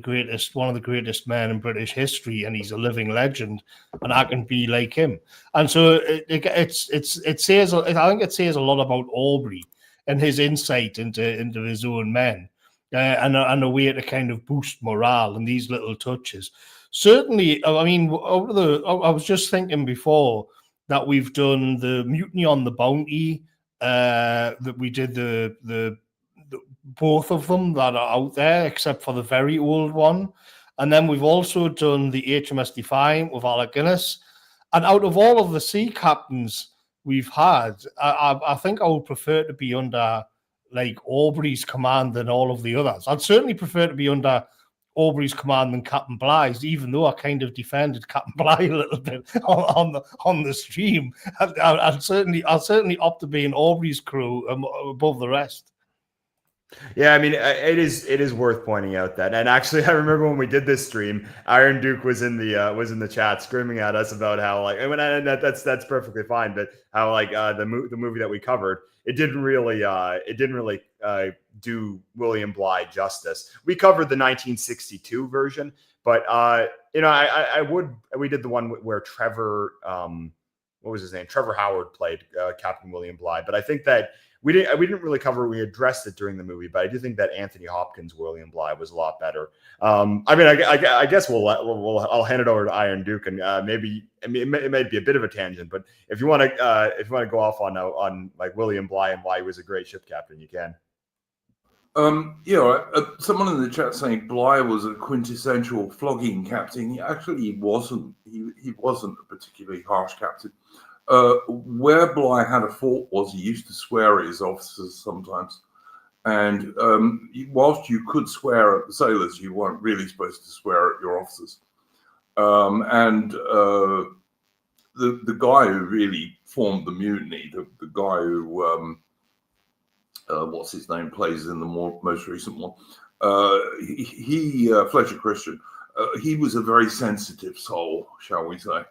Speaker 2: one of the greatest men in British history, and he's a living legend, and I can be like him. And so it says, I think it says a lot about Aubrey and his insight into his own men, and a way to kind of boost morale and these little touches. Certainly, I mean, I was just thinking before that we've done the Mutiny on the Bounty, that we did the both of them that are out there, except for the very old one. And then we've also done the HMS Defiant with Alec Guinness. And out of all of the sea captains we've had, I think I would prefer to be under like Aubrey's command than all of the others. I'd certainly prefer to be under Aubrey's command than Captain Bligh's, even though I kind of defended Captain Bligh a little bit on the stream. I'll certainly opt to be in Aubrey's crew above the rest.
Speaker 1: Yeah, I mean, it is worth pointing out that, and actually, I remember when we did this stream, Iron Duke was in the chat screaming at us about how that's perfectly fine, but how the movie that we covered, it didn't really do William Bligh justice. We covered the 1962 version, but we did the one where Trevor, what was his name? Trevor Howard played Captain William Bligh, but I think that. We didn't really cover. We addressed it during the movie, but I do think that Anthony Hopkins' William Bligh was a lot better. I guess I'll hand it over to Iron Duke, and maybe it might be a bit of a tangent, but if you want to go off on like William Bligh and why he was a great ship captain, you can.
Speaker 3: Someone in the chat saying Bligh was a quintessential flogging captain. He wasn't. He wasn't a particularly harsh captain. Where Bligh had a fault was he used to swear at his officers sometimes. And whilst you could swear at the sailors, you weren't really supposed to swear at your officers. The guy who really formed the mutiny, the guy who, what's his name, plays in the most recent one, Fletcher Christian, he was a very sensitive soul, shall we say.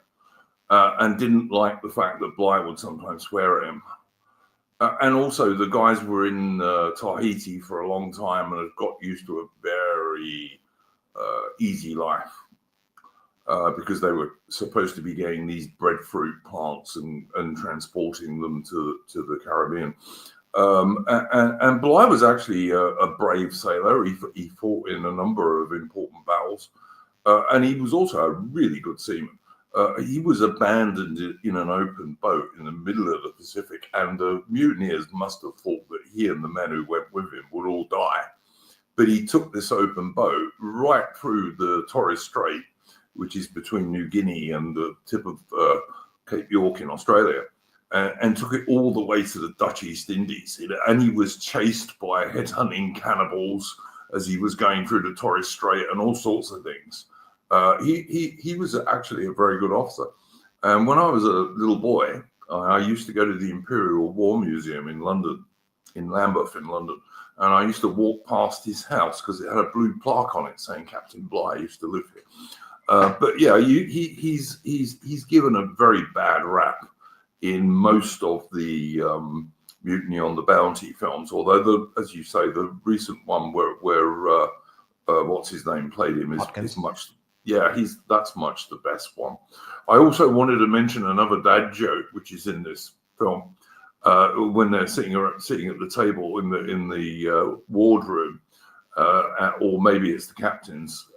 Speaker 3: And didn't like the fact that Bligh would sometimes swear at him. And also the guys were in Tahiti for a long time and had got used to a very easy life. because they were supposed to be getting these breadfruit plants and transporting them to the Caribbean. And Bligh was actually a brave sailor. He fought in a number of important battles, and he was also a really good seaman. He was abandoned in an open boat in the middle of the Pacific, and the mutineers must have thought that he and the men who went with him would all die. But he took this open boat right through the Torres Strait, which is between New Guinea and the tip of Cape York in Australia, and took it all the way to the Dutch East Indies. And he was chased by headhunting cannibals as he was going through the Torres Strait and all sorts of things. He was actually a very good officer. And when I was a little boy, I used to go to the Imperial War Museum in London, in Lambeth in London. And I used to walk past his house because it had a blue plaque on it saying Captain Bligh used to live here. But yeah, he's given a very bad rap in most of the Mutiny on the Bounty films. Although, as you say, the recent one where what's his name played him is much. Yeah, that's much the best one. I also wanted to mention another dad joke, which is in this film, when they're sitting at the table in the wardroom, or maybe it's the captain's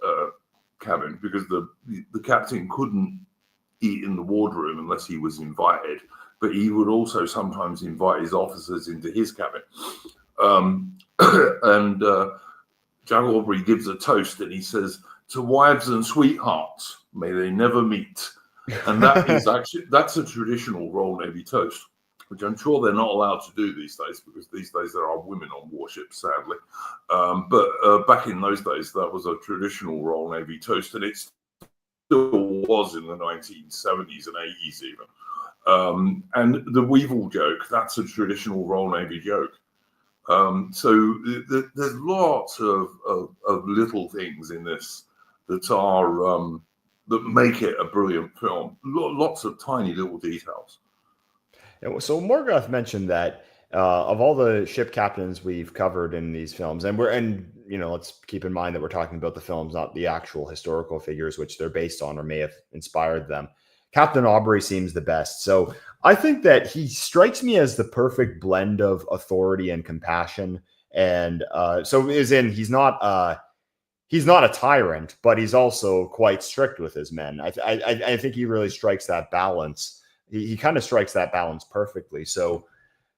Speaker 3: cabin, because the captain couldn't eat in the wardroom unless he was invited, but he would also sometimes invite his officers into his cabin. And Jack Aubrey gives a toast, and he says, "To wives and sweethearts, may they never meet." And that's a traditional Royal Navy toast, which I'm sure they're not allowed to do these days, because these days there are women on warships, sadly. But back in those days, that was a traditional Royal Navy toast, and it still was in the 1970s and 80s even. And the Weevil joke, that's a traditional Royal Navy joke. So there's lots of little things in this that are that make it a brilliant film. Lots of tiny little details.
Speaker 1: So Morgoth mentioned that of all the ship captains we've covered in these films, and let's keep in mind that we're talking about the films, not the actual historical figures which they're based on or may have inspired them. Captain Aubrey seems the best. So I think that he strikes me as the perfect blend of authority and compassion. And so he's not a tyrant, but he's also quite strict with his men. I think he really strikes that balance. He kind of strikes that balance perfectly. So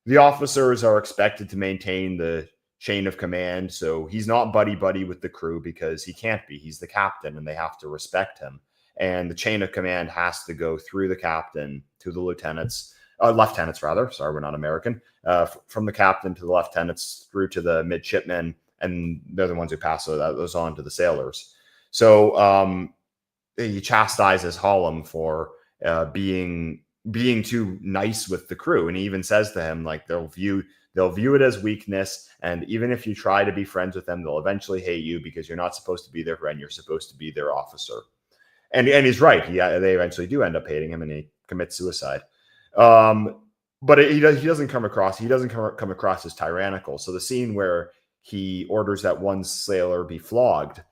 Speaker 1: the officers are expected to maintain the chain of command. So he's not buddy-buddy with the crew because he can't be. He's the captain and they have to respect him. And the chain of command has to go through the captain to the lieutenants, rather. Sorry, we're not American. From the captain to the lieutenants through to the midshipmen, and they're the ones who pass those on to the sailors. So he chastises Hallam for being too nice with the crew, and he even says to him, like, they'll view it as weakness, and even if you try to be friends with them, they'll eventually hate you because you're not supposed to be their friend, you're supposed to be their officer. And he's right. They eventually do end up hating him, and he commits suicide. But he doesn't come across as tyrannical. So the scene where he orders that one sailor be flogged,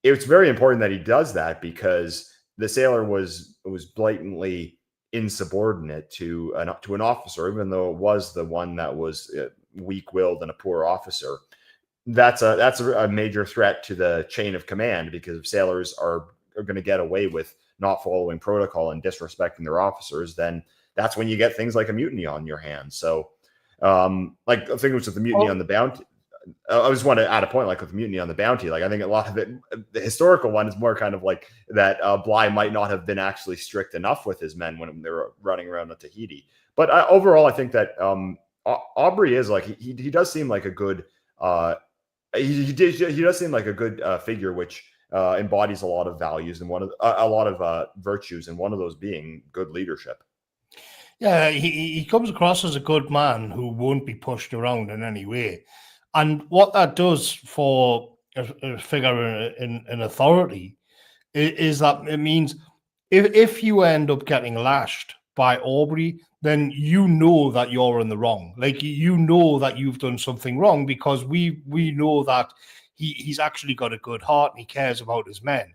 Speaker 1: it's very important that he does that because the sailor was blatantly insubordinate to an officer, even though it was the one that was weak-willed and a poor officer. That's a major threat to the chain of command, because if sailors are going to get away with not following protocol and disrespecting their officers, then that's when you get things like a mutiny on your hands. So, like I think it was with the mutiny on the Bounty. I just want to add a point, like with the mutiny on the Bounty. Like I think a lot of it, the historical one, is more kind of like that. Bligh might not have been actually strict enough with his men when they were running around on Tahiti. But overall, I think that Aubrey is like he does seem like a good. He does seem like a good figure, which embodies a lot of values and a lot of virtues, and one of those being good leadership.
Speaker 2: Yeah, he comes across as a good man who won't be pushed around in any way. And what that does for a figure in authority is that it means if you end up getting lashed by Aubrey, then you know that you're in the wrong. Like, you know that you've done something wrong, because we know that he's actually got a good heart and he cares about his men.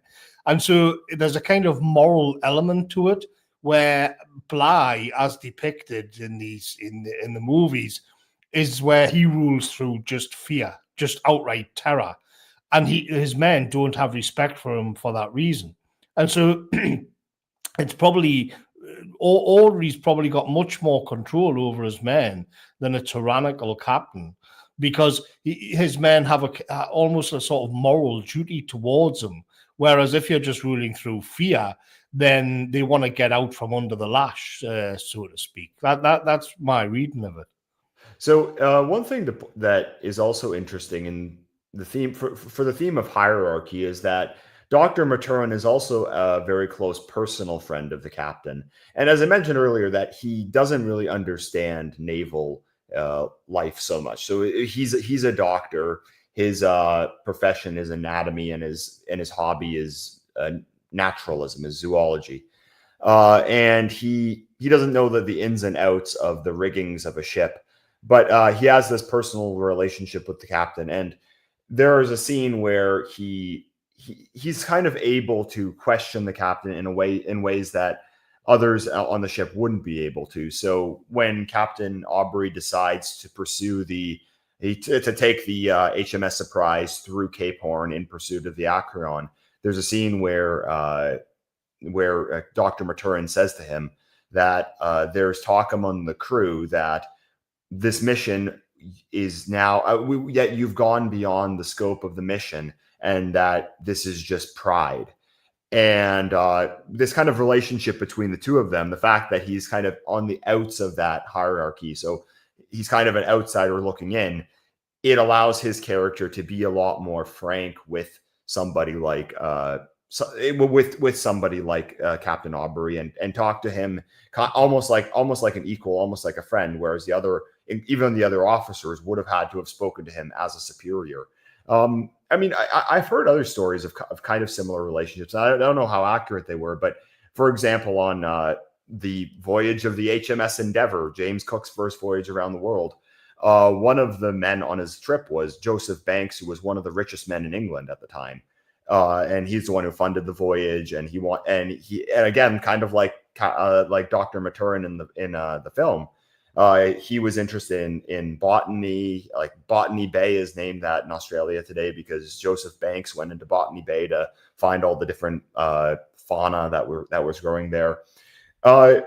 Speaker 2: And so there's a kind of moral element to it where Bligh, as depicted in the movies, is where he rules through just fear, just outright terror. And his men don't have respect for him for that reason. And so it's probably Audrey's probably got much more control over his men than a tyrannical captain, because his men have almost a sort of moral duty towards him. Whereas if you're just ruling through fear, then they want to get out from under the lash, so to speak. That's my reading of it.
Speaker 1: So one thing that is also interesting in the theme for the theme of hierarchy is that Dr. Maturin is also a very close personal friend of the captain. And as I mentioned earlier, that he doesn't really understand naval life so much. So he's a doctor. His profession is anatomy, and his hobby is naturalism, is zoology. And he doesn't know the ins and outs of the riggings of a ship, but he has this personal relationship with the captain. And there is a scene where he's kind of able to question the captain in ways that others on the ship wouldn't be able to. So when Captain Aubrey decides to pursue to take the HMS Surprise through Cape Horn in pursuit of the Acreon, there's a scene where Dr. Maturin says to him that there's talk among the crew that this mission is now yet you've gone beyond the scope of the mission, and that this is just pride. And this kind of relationship between the two of them, the fact that he's kind of on the outs of that hierarchy, so he's kind of an outsider looking in, it allows his character to be a lot more frank with somebody like Captain Aubrey, and talk to him almost like an equal, almost like a friend, whereas even the other officers would have had to have spoken to him as a superior. I mean, I've heard other stories of kind of similar relationships. I don't know how accurate they were, but for example, on the voyage of the HMS Endeavour, James Cook's first voyage around the world, one of the men on his trip was Joseph Banks, who was one of the richest men in England at the time. And he's the one who funded the voyage, and again, kind of like Dr. Maturin in the film. He was interested in botany. Like Botany Bay is named that in Australia today because Joseph Banks went into Botany Bay to find all the different fauna that was growing there. I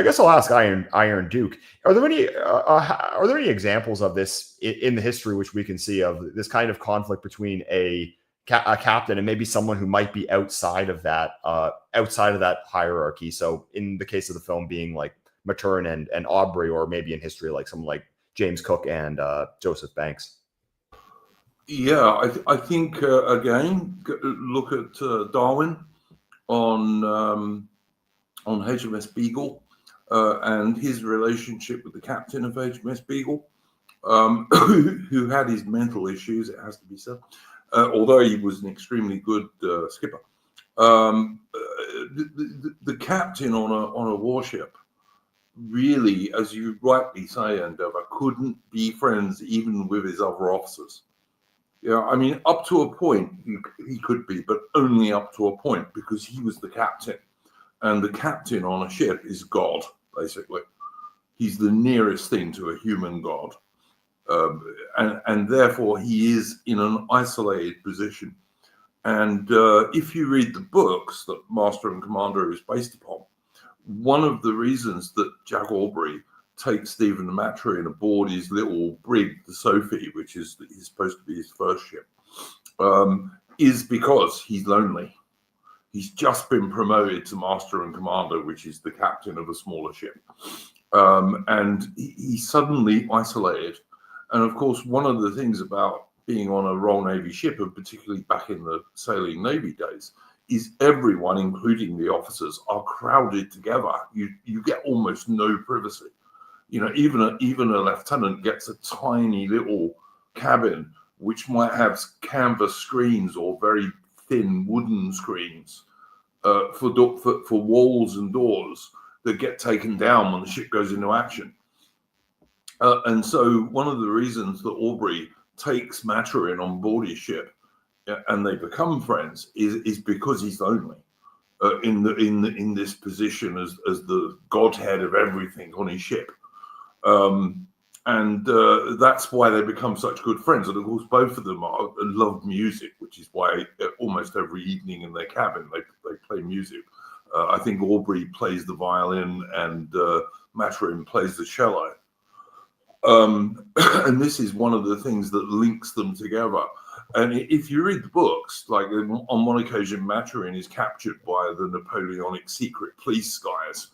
Speaker 1: guess I'll ask Iron Duke: Are there any examples of this in the history which we can see of this kind of conflict between a captain and maybe someone who might be outside of that hierarchy? So in the case of the film, being like Maturin and Aubrey, or maybe in history like someone like James Cook and Joseph Banks.
Speaker 3: Yeah, I think again, look at Darwin on HMS Beagle and his relationship with the captain of HMS Beagle, who had his mental issues, it has to be said, although he was an extremely good skipper. The captain on a warship really, as you rightly say, Endeavour, couldn't be friends even with his other officers. Yeah, I mean, up to a point he could be, but only up to a point, because he was the captain. And the captain on a ship is God, basically. He's the nearest thing to a human God. And therefore he is in an isolated position. And if you read the books that Master and Commander is based upon, one of the reasons that Jack Aubrey takes Stephen Maturin aboard his little brig, the Sophie, which is supposed to be his first ship, is because he's lonely. He's just been promoted to Master and Commander, which is the captain of a smaller ship. And he's suddenly isolated. And of course, one of the things about being on a Royal Navy ship, and particularly back in the sailing Navy days, is everyone, including the officers, are crowded together. You get almost no privacy. You know, even a lieutenant gets a tiny little cabin, which might have canvas screens or very thin wooden screens for walls and doors that get taken down when the ship goes into action. And so one of the reasons that Aubrey takes Maturin on board his ship and they become friends is because he's lonely in this position as the godhead of everything on his ship. And that's why they become such good friends. And of course, both of them love music, which is why almost every evening in their cabin they play music. I think Aubrey plays the violin and Maturin plays the cello. And this is one of the things that links them together. And if you read the books, like on one occasion, Maturin is captured by the Napoleonic secret police guys.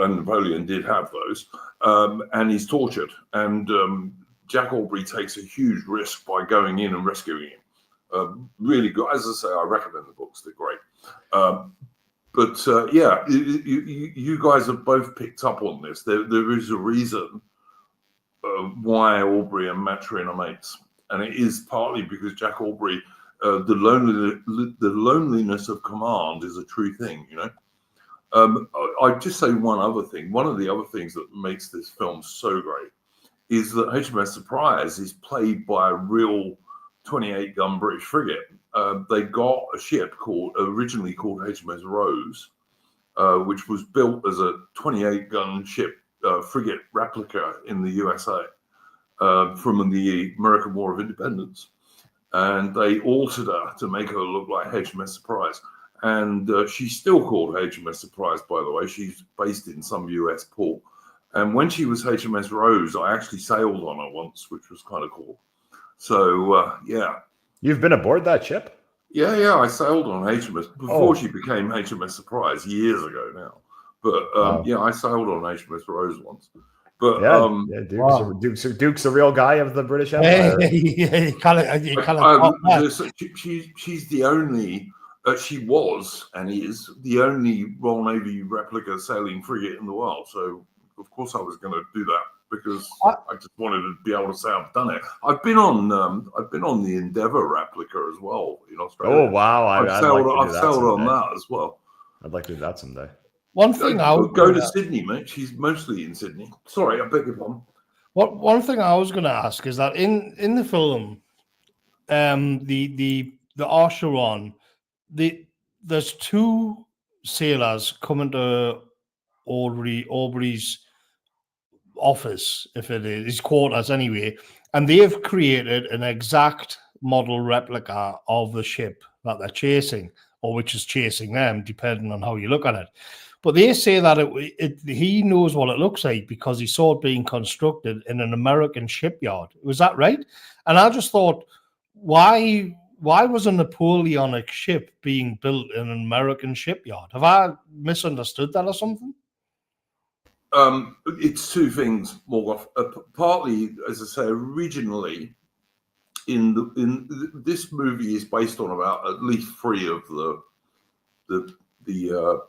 Speaker 3: And Napoleon did have those, and he's tortured. And Jack Aubrey takes a huge risk by going in and rescuing him. Really good. As I say, I recommend the books. They're great. But yeah, you guys have both picked up on this. There is a reason why Aubrey and Maturin are mates. And it is partly because Jack Aubrey, the loneliness of command is a true thing, you know. I'd just say one other thing. One of the other things that makes this film so great is that HMS Surprise is played by a real 28-gun British frigate. They got a ship originally called HMS Rose, which was built as a 28-gun ship frigate replica in the USA from the American War of Independence. And they altered her to make her look like HMS Surprise. And she's still called HMS Surprise, by the way. She's based in some US port. And when she was HMS Rose, I actually sailed on her once, which was kind of cool. So, yeah.
Speaker 1: You've been aboard that ship?
Speaker 3: Yeah, I sailed on HMS before she became HMS Surprise years ago now. But, yeah, I sailed on HMS Rose once. But
Speaker 1: Duke's a real guy of the British Empire.
Speaker 3: She's the only... she was and is the only Royal Navy replica sailing frigate in the world. So, of course, I was going to do that because I just wanted to be able to say I've done it. I've been on the Endeavour replica as well in Australia.
Speaker 1: Oh wow!
Speaker 3: I've sailed on that as well.
Speaker 1: I'd like to do that someday.
Speaker 2: One thing I would
Speaker 3: go to Sydney, mate. She's mostly in Sydney. Sorry, I beg your pardon.
Speaker 2: One thing I was going to ask is that in the film, the Archeron. There's two sailors coming to Aubrey's office, if it is his quarters anyway, and they've created an exact model replica of the ship that they're chasing, or which is chasing them, depending on how you look at it. But they say that he knows what it looks like because he saw it being constructed in an American shipyard. Was that right? And I just thought, why was a Napoleonic ship being built in an American shipyard? Have I misunderstood that or something?
Speaker 3: It's two things, Morgoth. Partly, as I say, originally, this movie is based on about at least three of the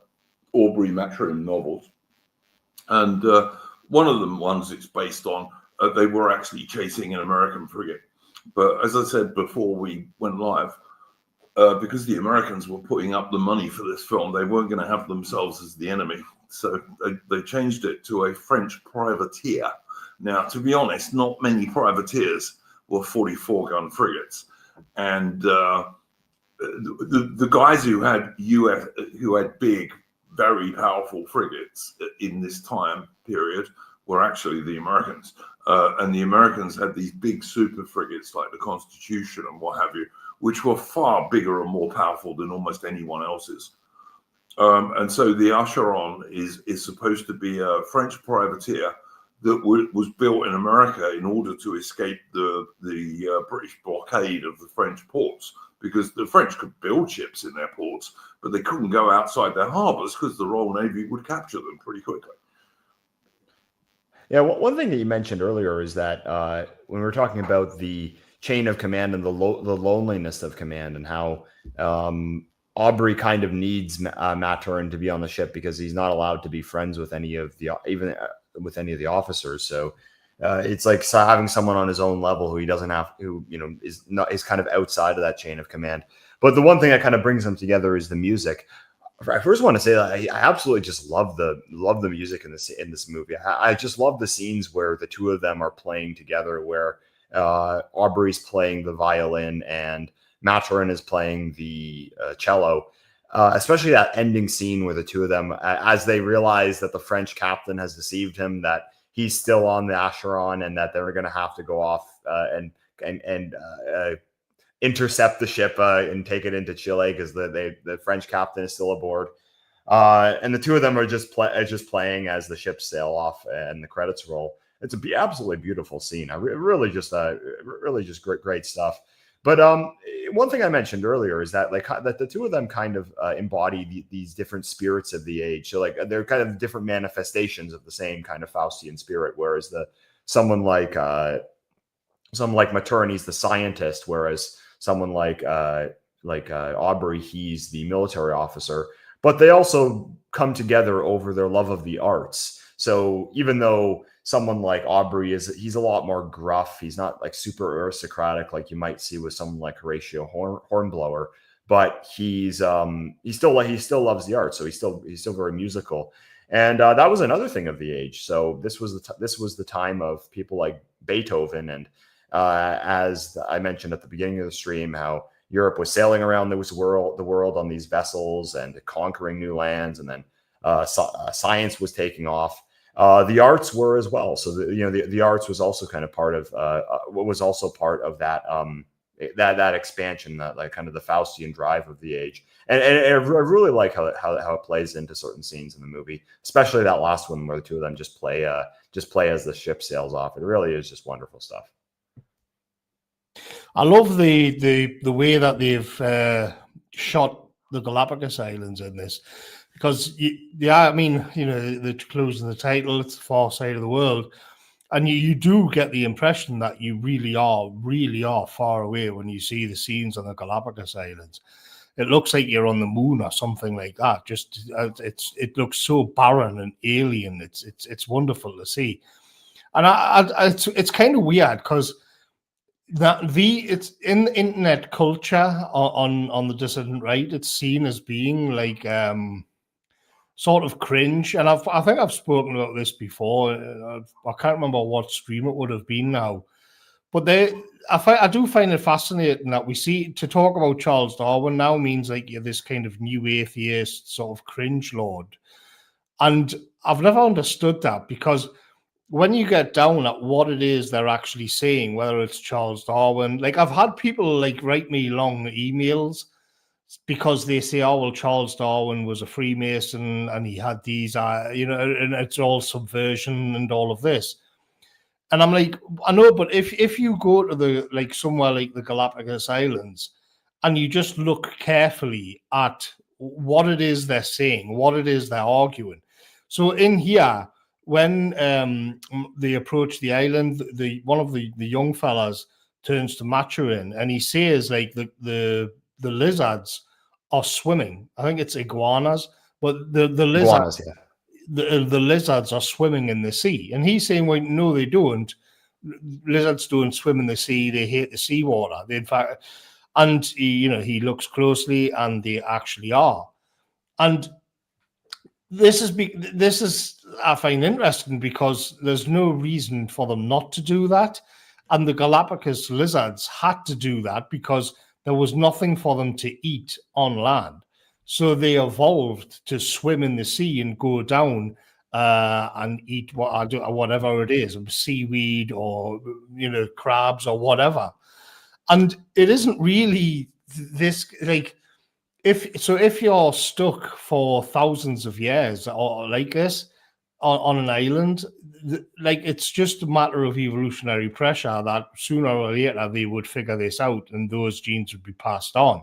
Speaker 3: Aubrey Maturin novels, and one of them ones it's based on, they were actually chasing an American frigate. But as I said before we went live, because the Americans were putting up the money for this film, they weren't going to have themselves as the enemy. So they changed it to a French privateer. Now, to be honest, not many privateers were 44-gun frigates. And the guys who had big, very powerful frigates in this time period were actually the Americans. And the Americans had these big super frigates like the Constitution and what have you, which were far bigger and more powerful than almost anyone else's. And so the Acheron is supposed to be a French privateer that was built in America in order to escape the British blockade of the French ports, because the French could build ships in their ports, but they couldn't go outside their harbors because the Royal Navy would capture them pretty quickly.
Speaker 1: Yeah, one thing that you mentioned earlier is that when we were talking about the chain of command and the loneliness of command, and how Aubrey kind of needs Maturin to be on the ship because he's not allowed to be friends with any of the officers. So it's like having someone on his own level who he doesn't have, who is kind of outside of that chain of command. But the one thing that kind of brings them together is the music. I first want to say that I absolutely just love the music in this movie. I just love the scenes where the two of them are playing together, where Aubrey's playing the violin and Maturin is playing the cello. Especially that ending scene where the two of them, as they realize that the French captain has deceived him, that he's still on the Acheron, and that they're going to have to go off and intercept the ship and take it into Chile because the French captain is still aboard. And the two of them are just playing as the ships sail off and the credits roll. It's a absolutely beautiful scene. Really just great stuff. But one thing I mentioned earlier is that that the two of them kind of embody these different spirits of the age. So like they're kind of different manifestations of the same kind of Faustian spirit. Whereas someone like Maturin, he's the scientist, whereas someone like Aubrey, he's the military officer. But they also come together over their love of the arts. So even though someone like Aubrey he's a lot more gruff, he's not like super aristocratic like you might see with someone like Horatio Hornblower, but he still loves the art. So he's still very musical. And that was another thing of the age. So this was the time of people like Beethoven, and as I mentioned at the beginning of the stream, how Europe was sailing around the world on these vessels and conquering new lands, and then science was taking off. The arts were as well. So the arts was also kind of part of what was also part of that that expansion, that like kind of the Faustian drive of the age. And I really like how it plays into certain scenes in the movie, especially that last one where the two of them just play as the ship sails off. It really is just wonderful stuff.
Speaker 2: I love the way that they've shot the Galapagos Islands in this, because the clues in the title, it's the far side of the world, and you do get the impression that you really are far away when you see the scenes on the Galapagos Islands. It looks like you're on the moon or something like that. Just it looks so barren and alien. It's wonderful to see, and it's kind of weird because it's in the internet culture on the dissident right, it's seen as being like sort of cringe, and I think I've spoken about this before. I can't remember what stream it would have been now, but I do find it fascinating that we see to talk about Charles Darwin now means like you're this kind of new atheist sort of cringe lord, and I've never understood that, because when you get down at what it is they're actually saying, whether it's Charles Darwin, like I've had people like write me long emails because they say, oh, well, Charles Darwin was a Freemason and he had these, and it's all subversion and all of this. And I'm like, I know, but if you go to somewhere like the Galapagos Islands and you just look carefully at what it is they're saying, what it is they're arguing. So in here, when they approach the island, one of the young fellas turns to Maturin and he says like the lizards are swimming. I think it's iguanas, but the lizards,
Speaker 1: yeah.
Speaker 2: the lizards are swimming in the sea. And he's saying, well, no, they don't. Lizards don't swim in the sea. They hate the seawater. In fact, and he looks closely, and they actually are. And this is I find interesting because there's no reason for them not to do that, and the Galapagos lizards had to do that because there was nothing for them to eat on land, so they evolved to swim in the sea and go down and eat whatever it is, seaweed or crabs or whatever. And it isn't really this like. If you're stuck for thousands of years or like this on an island, like it's just a matter of evolutionary pressure that sooner or later they would figure this out and those genes would be passed on.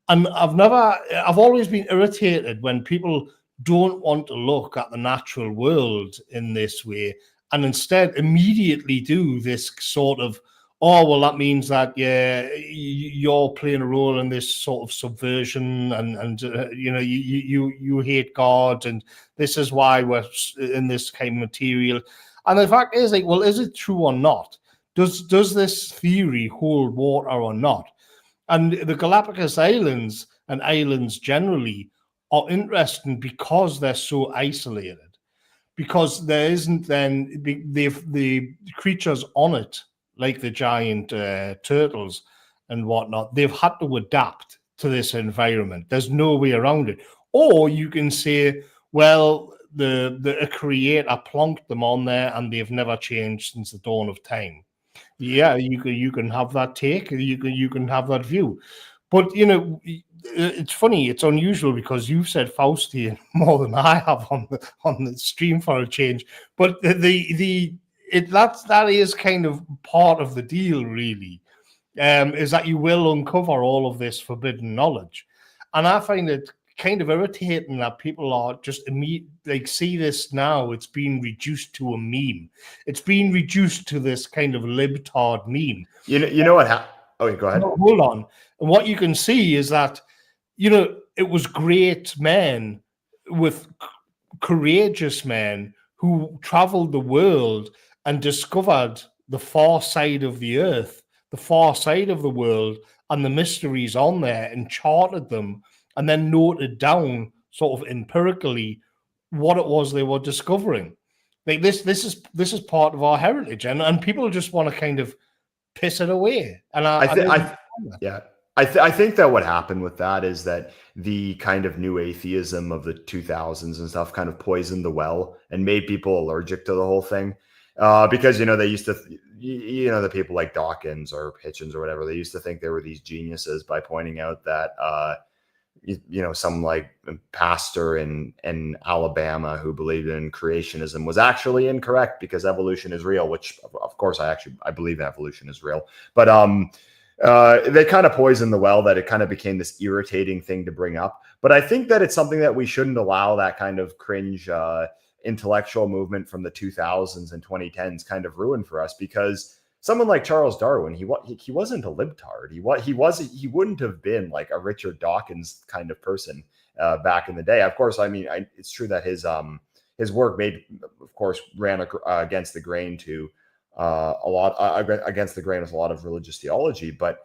Speaker 2: And I've always been irritated when people don't want to look at the natural world in this way and instead immediately do this sort of, oh, well, that means that you're playing a role in this sort of subversion, and you hate God, and this is why we're in this kind of material. And the fact is, like, well, is it true or not? Does this theory hold water or not? And the Galapagos Islands and islands generally are interesting because they're so isolated, because there isn't then the creatures on it, like the giant turtles, and whatnot, they've had to adapt to this environment. There's no way around it. Or you can say, well, the creator plonked them on there and they've never changed since the dawn of time. Yeah, you can have that take, you can have that view. But you know, it's funny, it's unusual because you've said Faustian more than I have on the stream for a change. But that is kind of part of the deal, really, is that you will uncover all of this forbidden knowledge. And I find it kind of irritating that people are just see this now. It's been reduced to a meme. It's been reduced to this kind of libtard meme.
Speaker 1: You know what? Oh, go ahead.
Speaker 2: No, hold on. And what you can see is that, you know, it was great men with courageous men who traveled the world and discovered the far side of the earth, the far side of the world, and the mysteries on there, and charted them, and then noted down sort of empirically what it was they were discovering. Like this is part of our heritage, and people just want to kind of piss it away. And
Speaker 1: I think that what happened with that is that the kind of new atheism of the 2000s and stuff kind of poisoned the well and made people allergic to the whole thing. Because, you know, they used to, you know, the people like Dawkins or Hitchens or whatever, they used to think they were these geniuses by pointing out that, you know, some like pastor in Alabama who believed in creationism was actually incorrect because evolution is real, which of course I believe evolution is real. But they kind of poisoned the well, that it kind of became this irritating thing to bring up. But I think that it's something that we shouldn't allow that kind of cringe intellectual movement from the 2000s and 2010s kind of ruin for us, because someone like Charles Darwin, he wasn't a libtard. He wouldn't have been like a Richard Dawkins kind of person back in the day. Of course, I mean, it's true that his work ran against the grain to against the grain with a lot of religious theology, but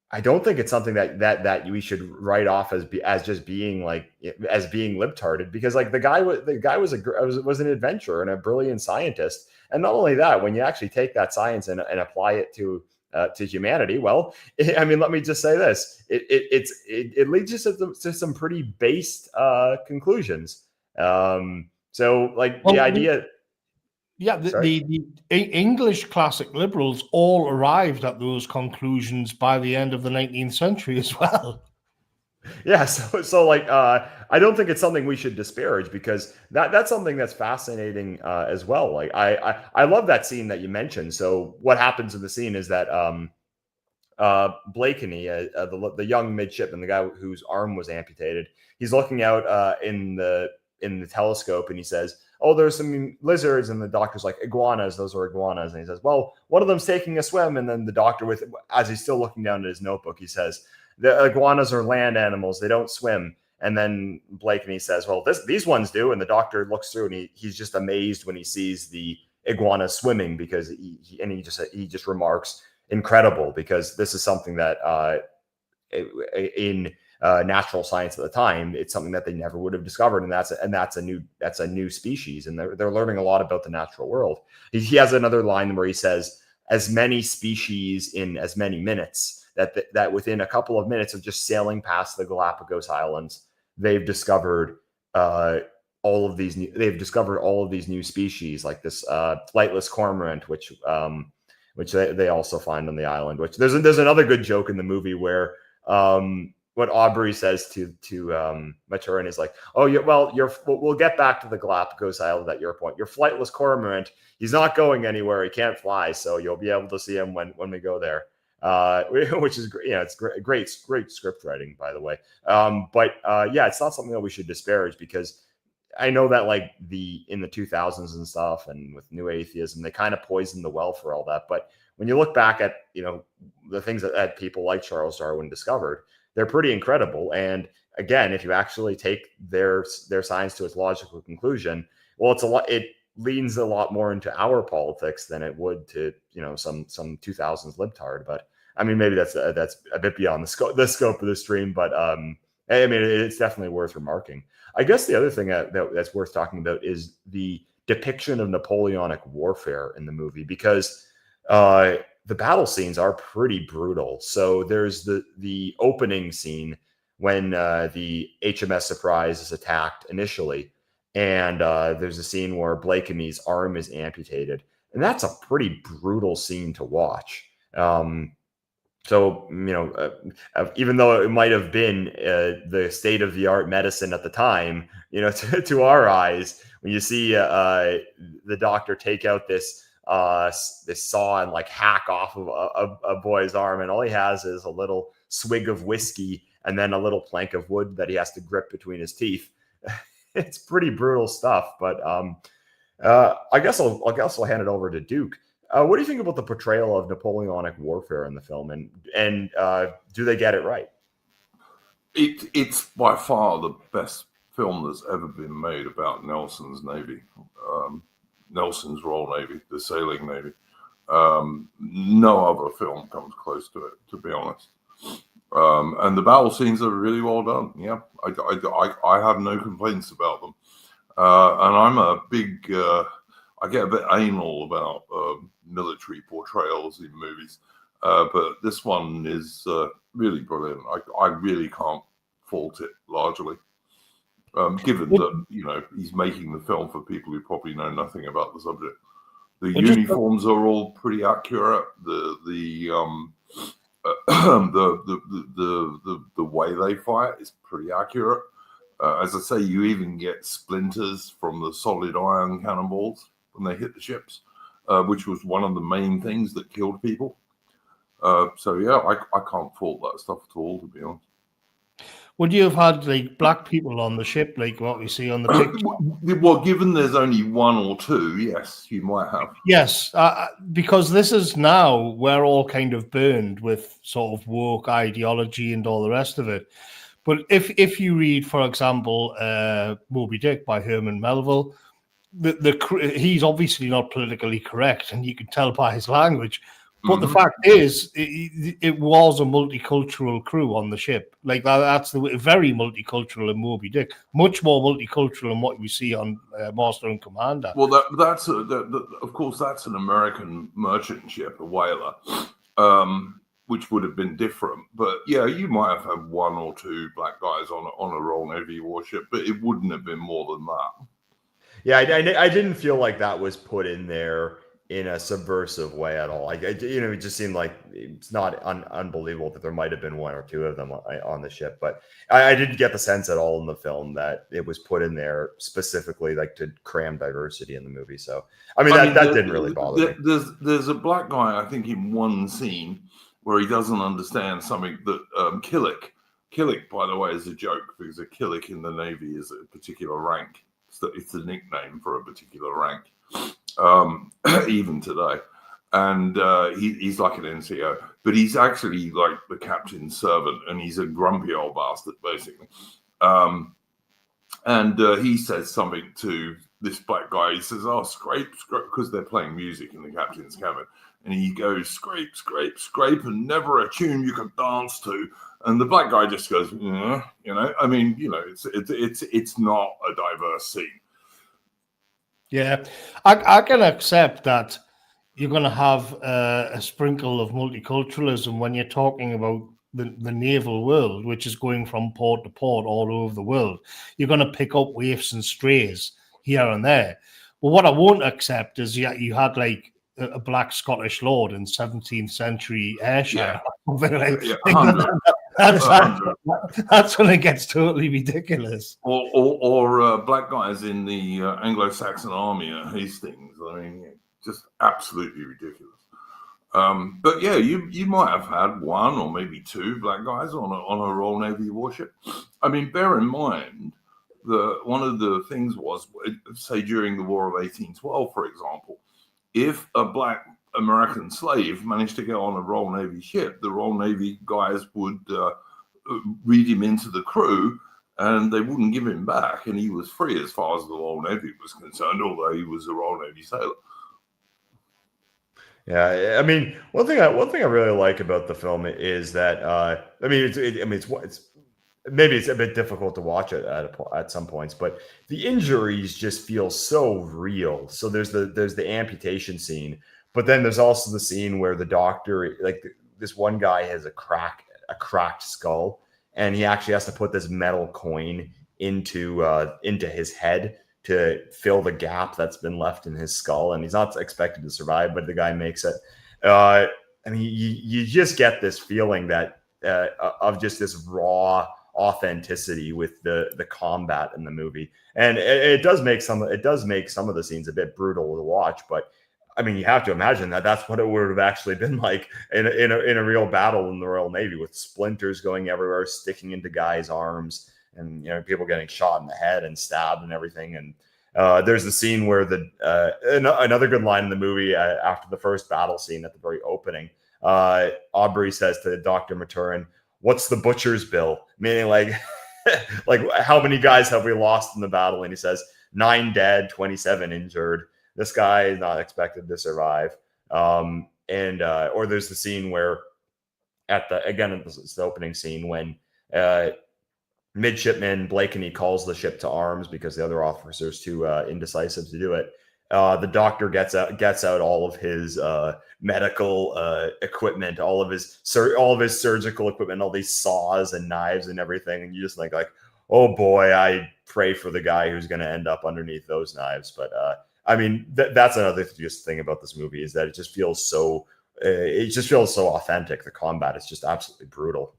Speaker 1: I don't think it's something that we should write off as being libtarded, because like the guy was an adventurer and a brilliant scientist. And not only that, when you actually take that science and apply it to humanity, well, I mean, let me just say this: it leads us to some pretty based conclusions. So, like the idea.
Speaker 2: Yeah, the English classic liberals all arrived at those conclusions by the end of the 19th century as well.
Speaker 1: Yeah, so like I don't think it's something we should disparage, because that's something that's fascinating as well. Like I love that scene that you mentioned. So what happens in the scene is that Blakeney, the young midshipman, the guy whose arm was amputated, he's looking out in the telescope, and he says, "Oh, there's some lizards," and the doctor's like, "Iguanas, those are iguanas." And he says, "Well, one of them's taking a swim." And then the doctor, as he's still looking down at his notebook, he says, "The iguanas are land animals, they don't swim." And then Blakeney says, "Well, these ones do." And the doctor looks through, and he's just amazed when he sees the iguana swimming, because he just remarks, "Incredible," because this is something that in natural science at the time, it's something that they never would have discovered, and that's a new species, and they're learning a lot about the natural world. He has another line where he says, "As many species in as many minutes." That within a couple of minutes of just sailing past the Galapagos Islands, they've discovered all of these new species, like this flightless cormorant, which they also find on the island. Which there's another good joke in the movie where what Aubrey says to Maturin is like, "Oh, we'll get back to the Galapagos Island at your point. Your flightless cormorant, he's not going anywhere. He can't fly, so you'll be able to see him when we go there." Which is great. It's great script writing, by the way. But it's not something that we should disparage, because I know that like in the 2000s and stuff, and with new atheism, they kind of poisoned the well for all that. But when you look back at, you know, the things that people like Charles Darwin discovered, they're pretty incredible. And again, if you actually take their science to its logical conclusion, well, it leans a lot more into our politics than it would to, you know, some 2000s libtard. But I mean, maybe that's a bit beyond the scope of the stream. But I mean, it's definitely worth remarking. I guess the other thing that's worth talking about is the depiction of Napoleonic warfare in the movie, because the battle scenes are pretty brutal. So there's the opening scene when the HMS Surprise is attacked initially, and there's a scene where Blakeney's arm is amputated, and that's a pretty brutal scene to watch. So, even though it might have been the state of the art medicine at the time, to our eyes, when you see the doctor take out this saw and like hack off of a boy's arm, and all he has is a little swig of whiskey and then a little plank of wood that he has to grip between his teeth. It's pretty brutal stuff. But I guess I'll hand it over to Duke. What do you think about the portrayal of Napoleonic warfare in the film, and do they get it right?
Speaker 3: It's by far the best film that's ever been made about Nelson's Navy, Nelson's Royal Navy, the sailing Navy. No other film comes close to it, to be honest. And the battle scenes are really well done. Yeah, I have no complaints about them. And I'm a big, I get a bit anal about military portrayals in movies, but this one is really brilliant. I really can't fault it largely, given that he's making the film for people who probably know nothing about the subject. The uniforms are all pretty accurate. The way they fight is pretty accurate. As I say, you even get splinters from the solid iron cannonballs when they hit the ships, which was one of the main things that killed people. So yeah, I can't fault that stuff at all, to be honest.
Speaker 2: Would you have had like black people on the ship, like what we see on the picture?
Speaker 3: Well, given there's only one or two, yes, you might have.
Speaker 2: Yes, because this is now we're all kind of burned with sort of woke ideology and all the rest of it. But if you read, for example, Moby Dick by Herman Melville, he's obviously not politically correct, and you can tell by his language. But the fact is, it was a multicultural crew on the ship. Like that's very multicultural in Moby Dick, much more multicultural than what we see on Master and Commander.
Speaker 3: Well, of course, that's an American merchant ship, a whaler, which would have been different. But yeah, you might have had one or two black guys on a Royal Navy warship, but it wouldn't have been more than that.
Speaker 1: Yeah, I didn't feel like that was put in there in a subversive way at all. It just seemed like it's not unbelievable that there might have been one or two of them on the ship, but I didn't get the sense at all in the film that it was put in there specifically like to cram diversity in the movie. So I mean that didn't really bother me.
Speaker 3: There's a black guy, I think, in one scene where he doesn't understand something that Killick, by the way, is a joke, because a Killick in the Navy is a particular rank. It's a nickname for a particular rank. Even today, and he's like an NCO, but he's actually like the captain's servant, and he's a grumpy old bastard, basically. And he says something to this black guy. He says, "Oh, scrape, scrape," because they're playing music in the captain's cabin, and he goes, "Scrape, scrape, scrape," and never a tune you can dance to. And the black guy just goes, I mean, it's not a diverse scene.
Speaker 2: Yeah, I can accept that you're going to have a sprinkle of multiculturalism when you're talking about the naval world, which is going from port to port all over the world. You're going to pick up waifs and strays here and there. But what I won't accept is you had like a black Scottish lord in 17th century Ayrshire. That's when it gets totally ridiculous.
Speaker 3: Or black guys in the Anglo-Saxon army at Hastings. I mean, just absolutely ridiculous. But yeah, you might have had one or maybe two black guys on a Royal Navy warship. I mean, bear in mind that one of the things was, say, during the War of 1812, for example, if a black American slave managed to get on a Royal Navy ship, the Royal Navy guys would read him into the crew, and they wouldn't give him back, and he was free as far as the Royal Navy was concerned, although he was a Royal Navy sailor.
Speaker 1: Yeah, I mean, one thing I really like about the film is that it's maybe it's a bit difficult to watch it at some points, but the injuries just feel so real. So there's the amputation scene, But then there's also the scene where the doctor, like this one guy has a cracked skull, and he actually has to put this metal coin into his head to fill the gap that's been left in his skull, and he's not expected to survive, but the guy makes it. I mean, you just get this feeling that of just this raw authenticity with the combat in the movie, and it does make some of the scenes a bit brutal to watch, but I mean, you have to imagine that that's what it would have actually been like in a real battle in the Royal Navy, with splinters going everywhere, sticking into guys' arms, and people getting shot in the head and stabbed and everything. And there's the scene where another good line in the movie after the first battle scene at the very opening, Aubrey says to Dr. Maturin, "What's the butcher's bill?" Meaning like how many guys have we lost in the battle? And he says 9 dead, 27 injured. This guy is not expected to survive. Or there's the scene where it's the opening scene when midshipman Blakeney calls the ship to arms because the other officer's too indecisive to do it. The doctor gets out all of his medical equipment, all of his surgical equipment, all these saws and knives and everything, and you just think like, oh boy, I pray for the guy who's going to end up underneath those knives. But I mean, that's another thing about this movie, is that it just feels so authentic. The combat is just absolutely brutal.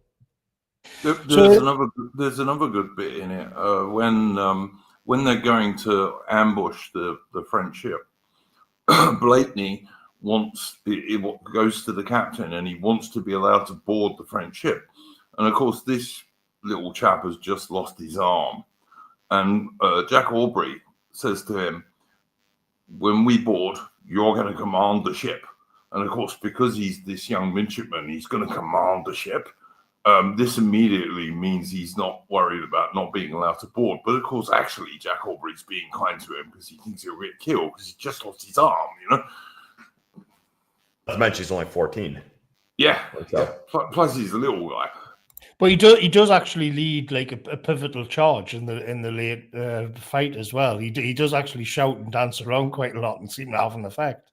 Speaker 3: There's another good bit in it when they're going to ambush the French ship. Blakeney goes to the captain, and he wants to be allowed to board the French ship. And of course, this little chap has just lost his arm, and Jack Aubrey says to him, "When we board, you're going to command the ship." And of course, because he's this young midshipman, he's going to command the ship. This immediately means he's not worried about not being allowed to board. But of course, actually, Jack Aubrey's being kind to him because he thinks he'll get killed because he just lost his arm,
Speaker 1: As mentioned, he's only 14.
Speaker 3: Yeah. Plus, he's a little guy.
Speaker 2: But he does actually lead like a pivotal charge in the late fight as well. He does actually shout and dance around quite a lot and seem to have an effect.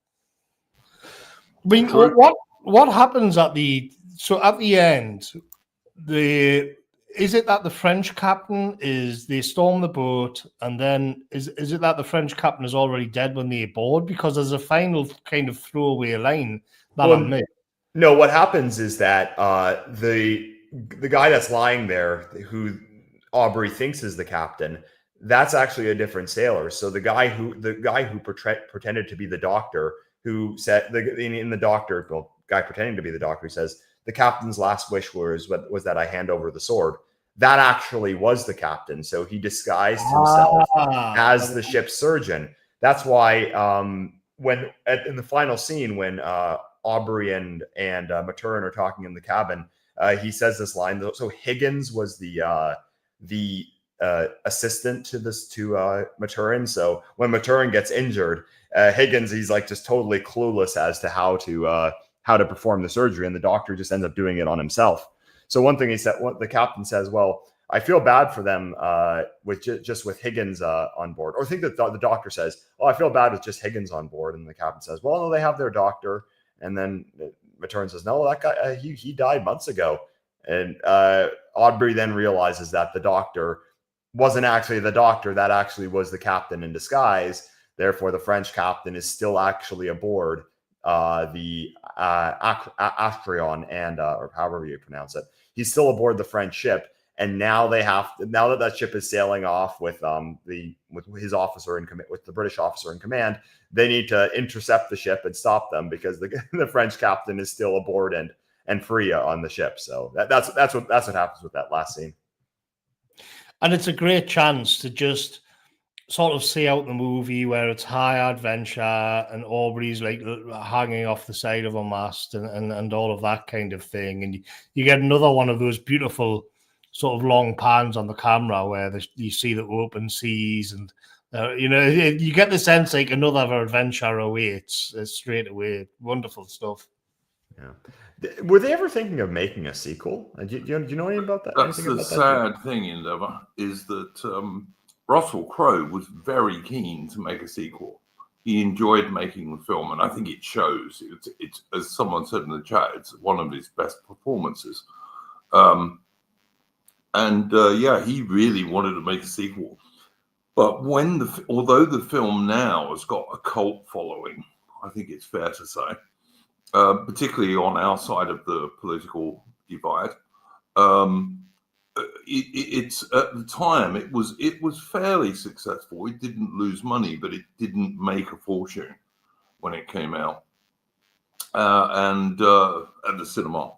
Speaker 2: I mean, what happens at the end? Is it that the French captain they storm the boat, and then is it that the French captain is already dead when they board? Because there's a final kind of throwaway line that I missed.
Speaker 1: No, what happens is that the guy that's lying there, who Aubrey thinks is the captain, that's actually a different sailor. So the guy who pretended to be the doctor, who said guy pretending to be the doctor, who says the captain's last wish was that I hand over the sword. That actually was the captain. So he disguised himself as the ship's surgeon. That's why in the final scene when Aubrey and Maturin are talking in the cabin, he says this line. So Higgins was the assistant to Maturin. So when Maturin gets injured, Higgins, he's like just totally clueless as to how to perform the surgery, and the doctor just ends up doing it on himself. So one thing the captain says, well, I feel bad for them with Higgins on board. Or I think that the doctor says, oh, I feel bad with just Higgins on board. And the captain says, well, no, they have their doctor. And then Maturin says, no, that guy, he died months ago. And Aubrey then realizes that the doctor wasn't actually the doctor. That actually was the captain in disguise. Therefore, the French captain is still actually aboard the Astrion, and or however you pronounce it. He's still aboard the French ship, and now that ship is sailing off with his officer in command, with the British officer in command, they need to intercept the ship and stop them because the French captain is still aboard and free on the ship. So that's what happens with that last scene.
Speaker 2: And it's a great chance to just sort of see out the movie where it's high adventure and Aubrey's like hanging off the side of a mast and all of that kind of thing. And you get another one of those beautiful sort of long pans on the camera where you see the open seas and, you get the sense like another adventure awaits straight away. Wonderful stuff.
Speaker 1: Yeah. Were they ever thinking of making a sequel? Do you know anything about that?
Speaker 3: That's the sad thing, Endeavour, is that Russell Crowe was very keen to make a sequel. he enjoyed making the film, and I think it shows. It's as someone said in the chat, it's one of his best performances. Yeah, he really wanted to make a sequel. But although the film now has got a cult following, I think it's fair to say, particularly on our side of the political divide, it's at the time it was fairly successful. It didn't lose money, but it didn't make a fortune when it came out, and at the cinema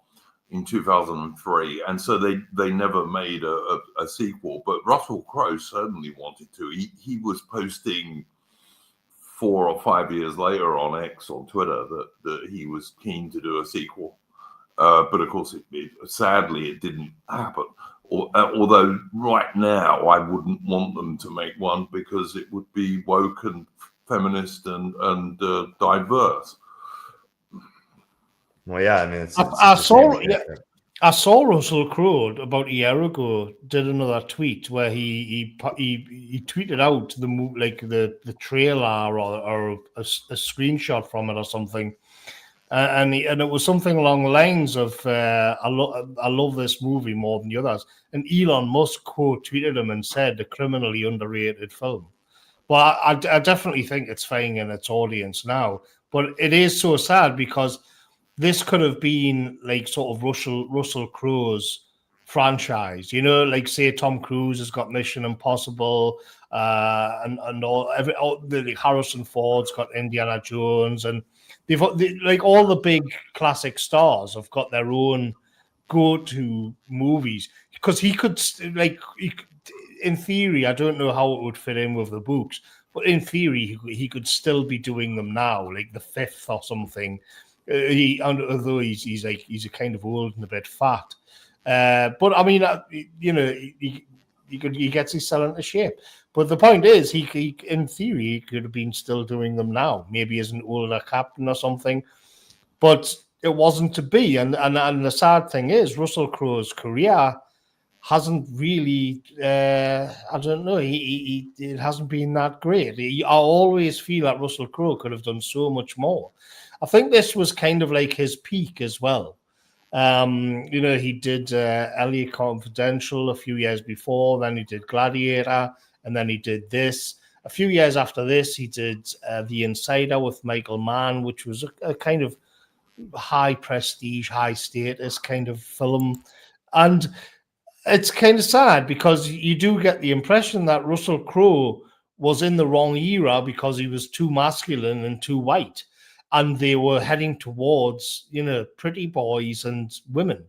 Speaker 3: in 2003, and so they never made a sequel. But Russell Crowe certainly wanted to. He was posting 4 or 5 years later on X, on Twitter, that he was keen to do a sequel. But of course, sadly, it didn't happen. Although right now, I wouldn't want them to make one because it would be woke and feminist and diverse.
Speaker 1: Well, yeah, I mean,
Speaker 2: I saw Russell Crowe about a year ago did another tweet where he tweeted out the trailer or a screenshot from it or something, and it was something along the lines of I love this movie more than the others, and Elon Musk quote tweeted him and said a criminally underrated film. But I definitely think it's finding its audience now, but it is so sad because this could have been like sort of Russell Crowe's franchise, you know, like say Tom Cruise has got Mission Impossible, and all the Harrison Ford's got Indiana Jones, and they've like all the big classic stars have got their own go-to movies because he could in theory, I don't know how it would fit in with the books, but in theory he could still be doing them now, like the 5th or something. Although he's a kind of old and a bit fat, but I mean, you know, he gets himself into shape. But the point is, he in theory he could have been still doing them now, maybe as an older captain or something. But it wasn't to be, and the sad thing is, Russell Crowe's career hasn't really, I don't know, it hasn't been that great. I always feel that Russell Crowe could have done so much more. I think this was kind of like his peak as well. You know, he did LA Confidential a few years before, then he did Gladiator, and then he did this. A few years after this, he did The Insider with Michael Mann, which was a kind of high prestige, high status kind of film. And it's kind of sad because you do get the impression that Russell Crowe was in the wrong era because he was too masculine and too white. And they were heading towards, you know, pretty boys and women.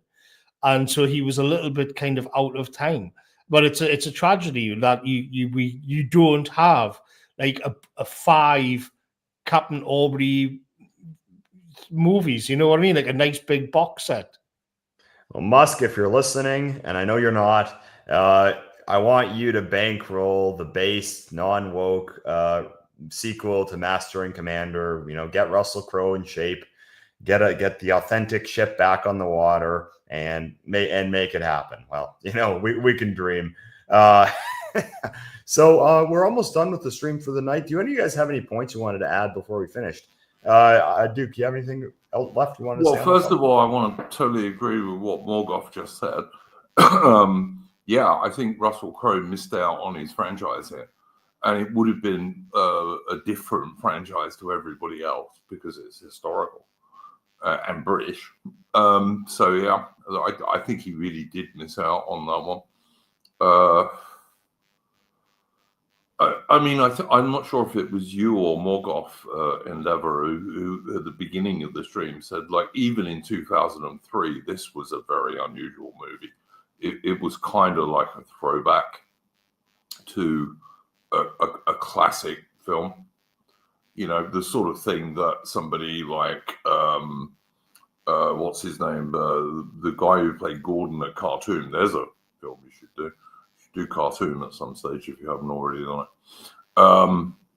Speaker 2: And so he was a little bit kind of out of time. But it's a tragedy that you don't have like a 5 Captain Aubrey movies, you know what I mean? Like a nice big box set.
Speaker 1: Well, Musk, if you're listening, and I know you're not, I want you to bankroll the base, non-woke sequel to Master and Commander. You know, get Russell Crowe in shape, get the authentic ship back on the water, and make it happen. Well, you know, we can dream. So we're almost done with the stream for the night. Do any of you guys have any points you wanted to add before we finished? Duke, you have anything else left you want to say?
Speaker 3: Well, first of all, I want to totally agree with what Morgoth just said. Yeah, I think Russell Crowe missed out on his franchise here. And it would have been a different franchise to everybody else because it's historical and British. So, yeah, I think he really did miss out on that one. I mean, I'm not sure if it was you or Morgoth Endeavor who at the beginning of the stream said, like, even in 2003, this was a very unusual movie. It was kind of like a throwback to a classic film, you know, the sort of thing that somebody like what's his name, the guy who played Gordon at Cartoon. There's a film you should do. You should do Cartoon at some stage if you haven't already done it.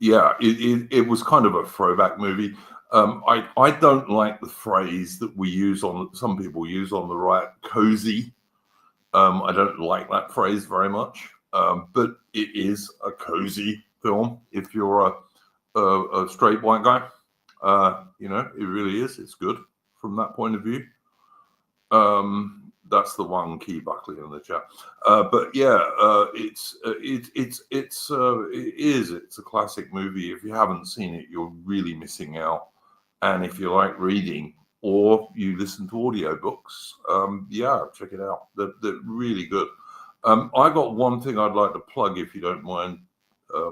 Speaker 3: Yeah, it was kind of a throwback movie. I don't like the phrase that we use some people use on the right, cozy. I don't like that phrase very much. But it is a cozy film if you're a straight white guy. You know, it really is. It's good from that point of view. That's the one key Buckley in the chat. But yeah, it's a classic movie. If you haven't seen it, you're really missing out. And if you like reading or you listen to audiobooks, yeah, check it out. They're really good. I got one thing I'd like to plug, if you don't mind.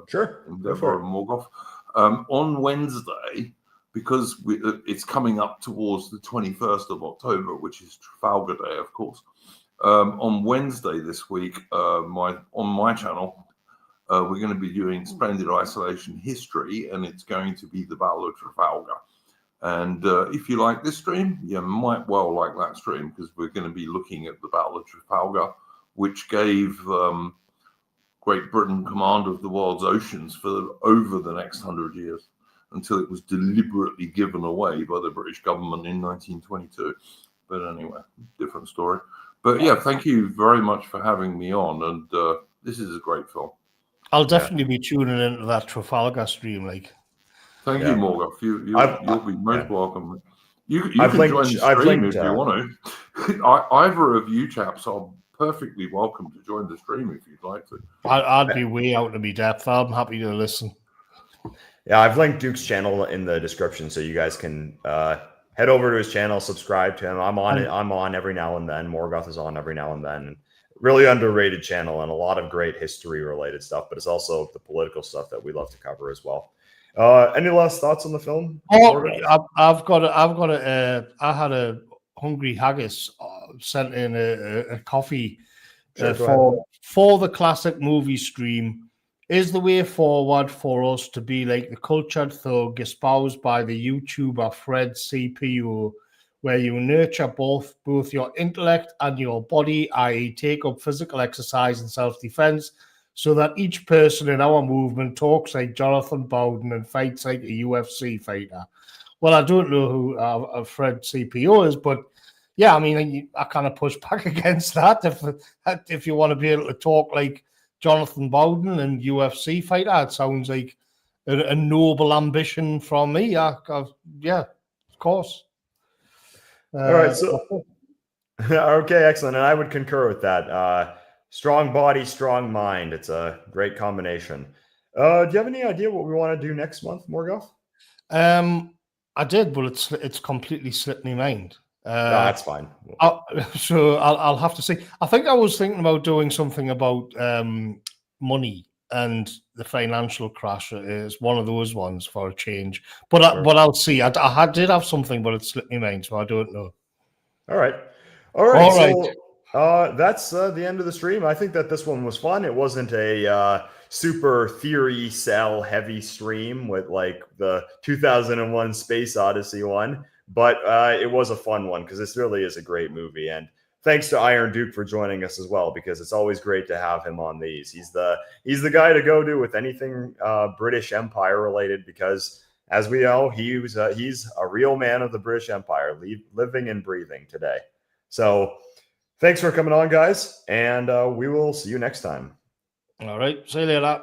Speaker 1: Sure.
Speaker 3: Endeavour and Morgoth. On Wednesday, because it's coming up towards the 21st of October, which is Trafalgar Day, of course. On Wednesday this week, on my channel, we're going to be doing Splendid Isolation History, and it's going to be the Battle of Trafalgar. And if you like this stream, you might well like that stream, because we're going to be looking at the Battle of Trafalgar, which gave Great Britain command of the world's oceans for over the next 100 years, until it was deliberately given away by the British government in 1922. But anyway, different story. But yeah, thank you very much for having me on. And this is a great film.
Speaker 2: I'll definitely be tuning into that Trafalgar stream. Like,
Speaker 3: thank you, Morgoth. You'll be most welcome. You can join the stream if you want to. Either of you chaps are perfectly welcome to join the stream if you'd like to.
Speaker 2: I'd be way out of my depth. I'm happy to listen.
Speaker 1: Yeah, I've linked Duke's channel in the description, so you guys can head over to his channel, subscribe to him. I'm on it. I'm on every now and then. Morgoth is on every now and then. Really underrated channel and a lot of great history-related stuff, but it's also the political stuff that we love to cover as well. Any last thoughts on the film?
Speaker 2: Oh, I had a hungry haggis sent in a coffee for the classic movie stream. Is the way forward for us to be like the cultured thug espoused by the YouTuber Fred CPU, where you nurture both your intellect and your body, i.e. take up physical exercise and self-defense, so that each person in our movement talks like Jonathan Bowden and fights like a UFC fighter. Well, I don't know who Fred CPU is, but yeah, I mean, I kind of push back against that. If you want to be able to talk like Jonathan Bowden and UFC fighter, it sounds like a noble ambition from me. Yeah, of course.
Speaker 1: All right, so okay, excellent, and I would concur with that. Strong body, strong mind. It's a great combination. Do you have any idea what we want to do next month, Morgoth?
Speaker 2: I did, but it's completely slipped my mind.
Speaker 1: No, that's fine.
Speaker 2: So I'll have to see. I think I was thinking about doing something about money and the financial crash. Is one of those ones for a change. But I'll see. I did have something, but it slipped my mind, so I don't know.
Speaker 1: All right. So that's the end of the stream. I think that this one was fun. It wasn't a super theory cell heavy stream with like the 2001 Space Odyssey one, but it was a fun one because this really is a great movie. And thanks to Iron Duke for joining us as well, because it's always great to have him on these. He's the guy to go to with anything British Empire related, because as we know, he's a real man of the British Empire, living and breathing today. So thanks for coming on, guys, and we will see you next time.
Speaker 2: All right. See you later.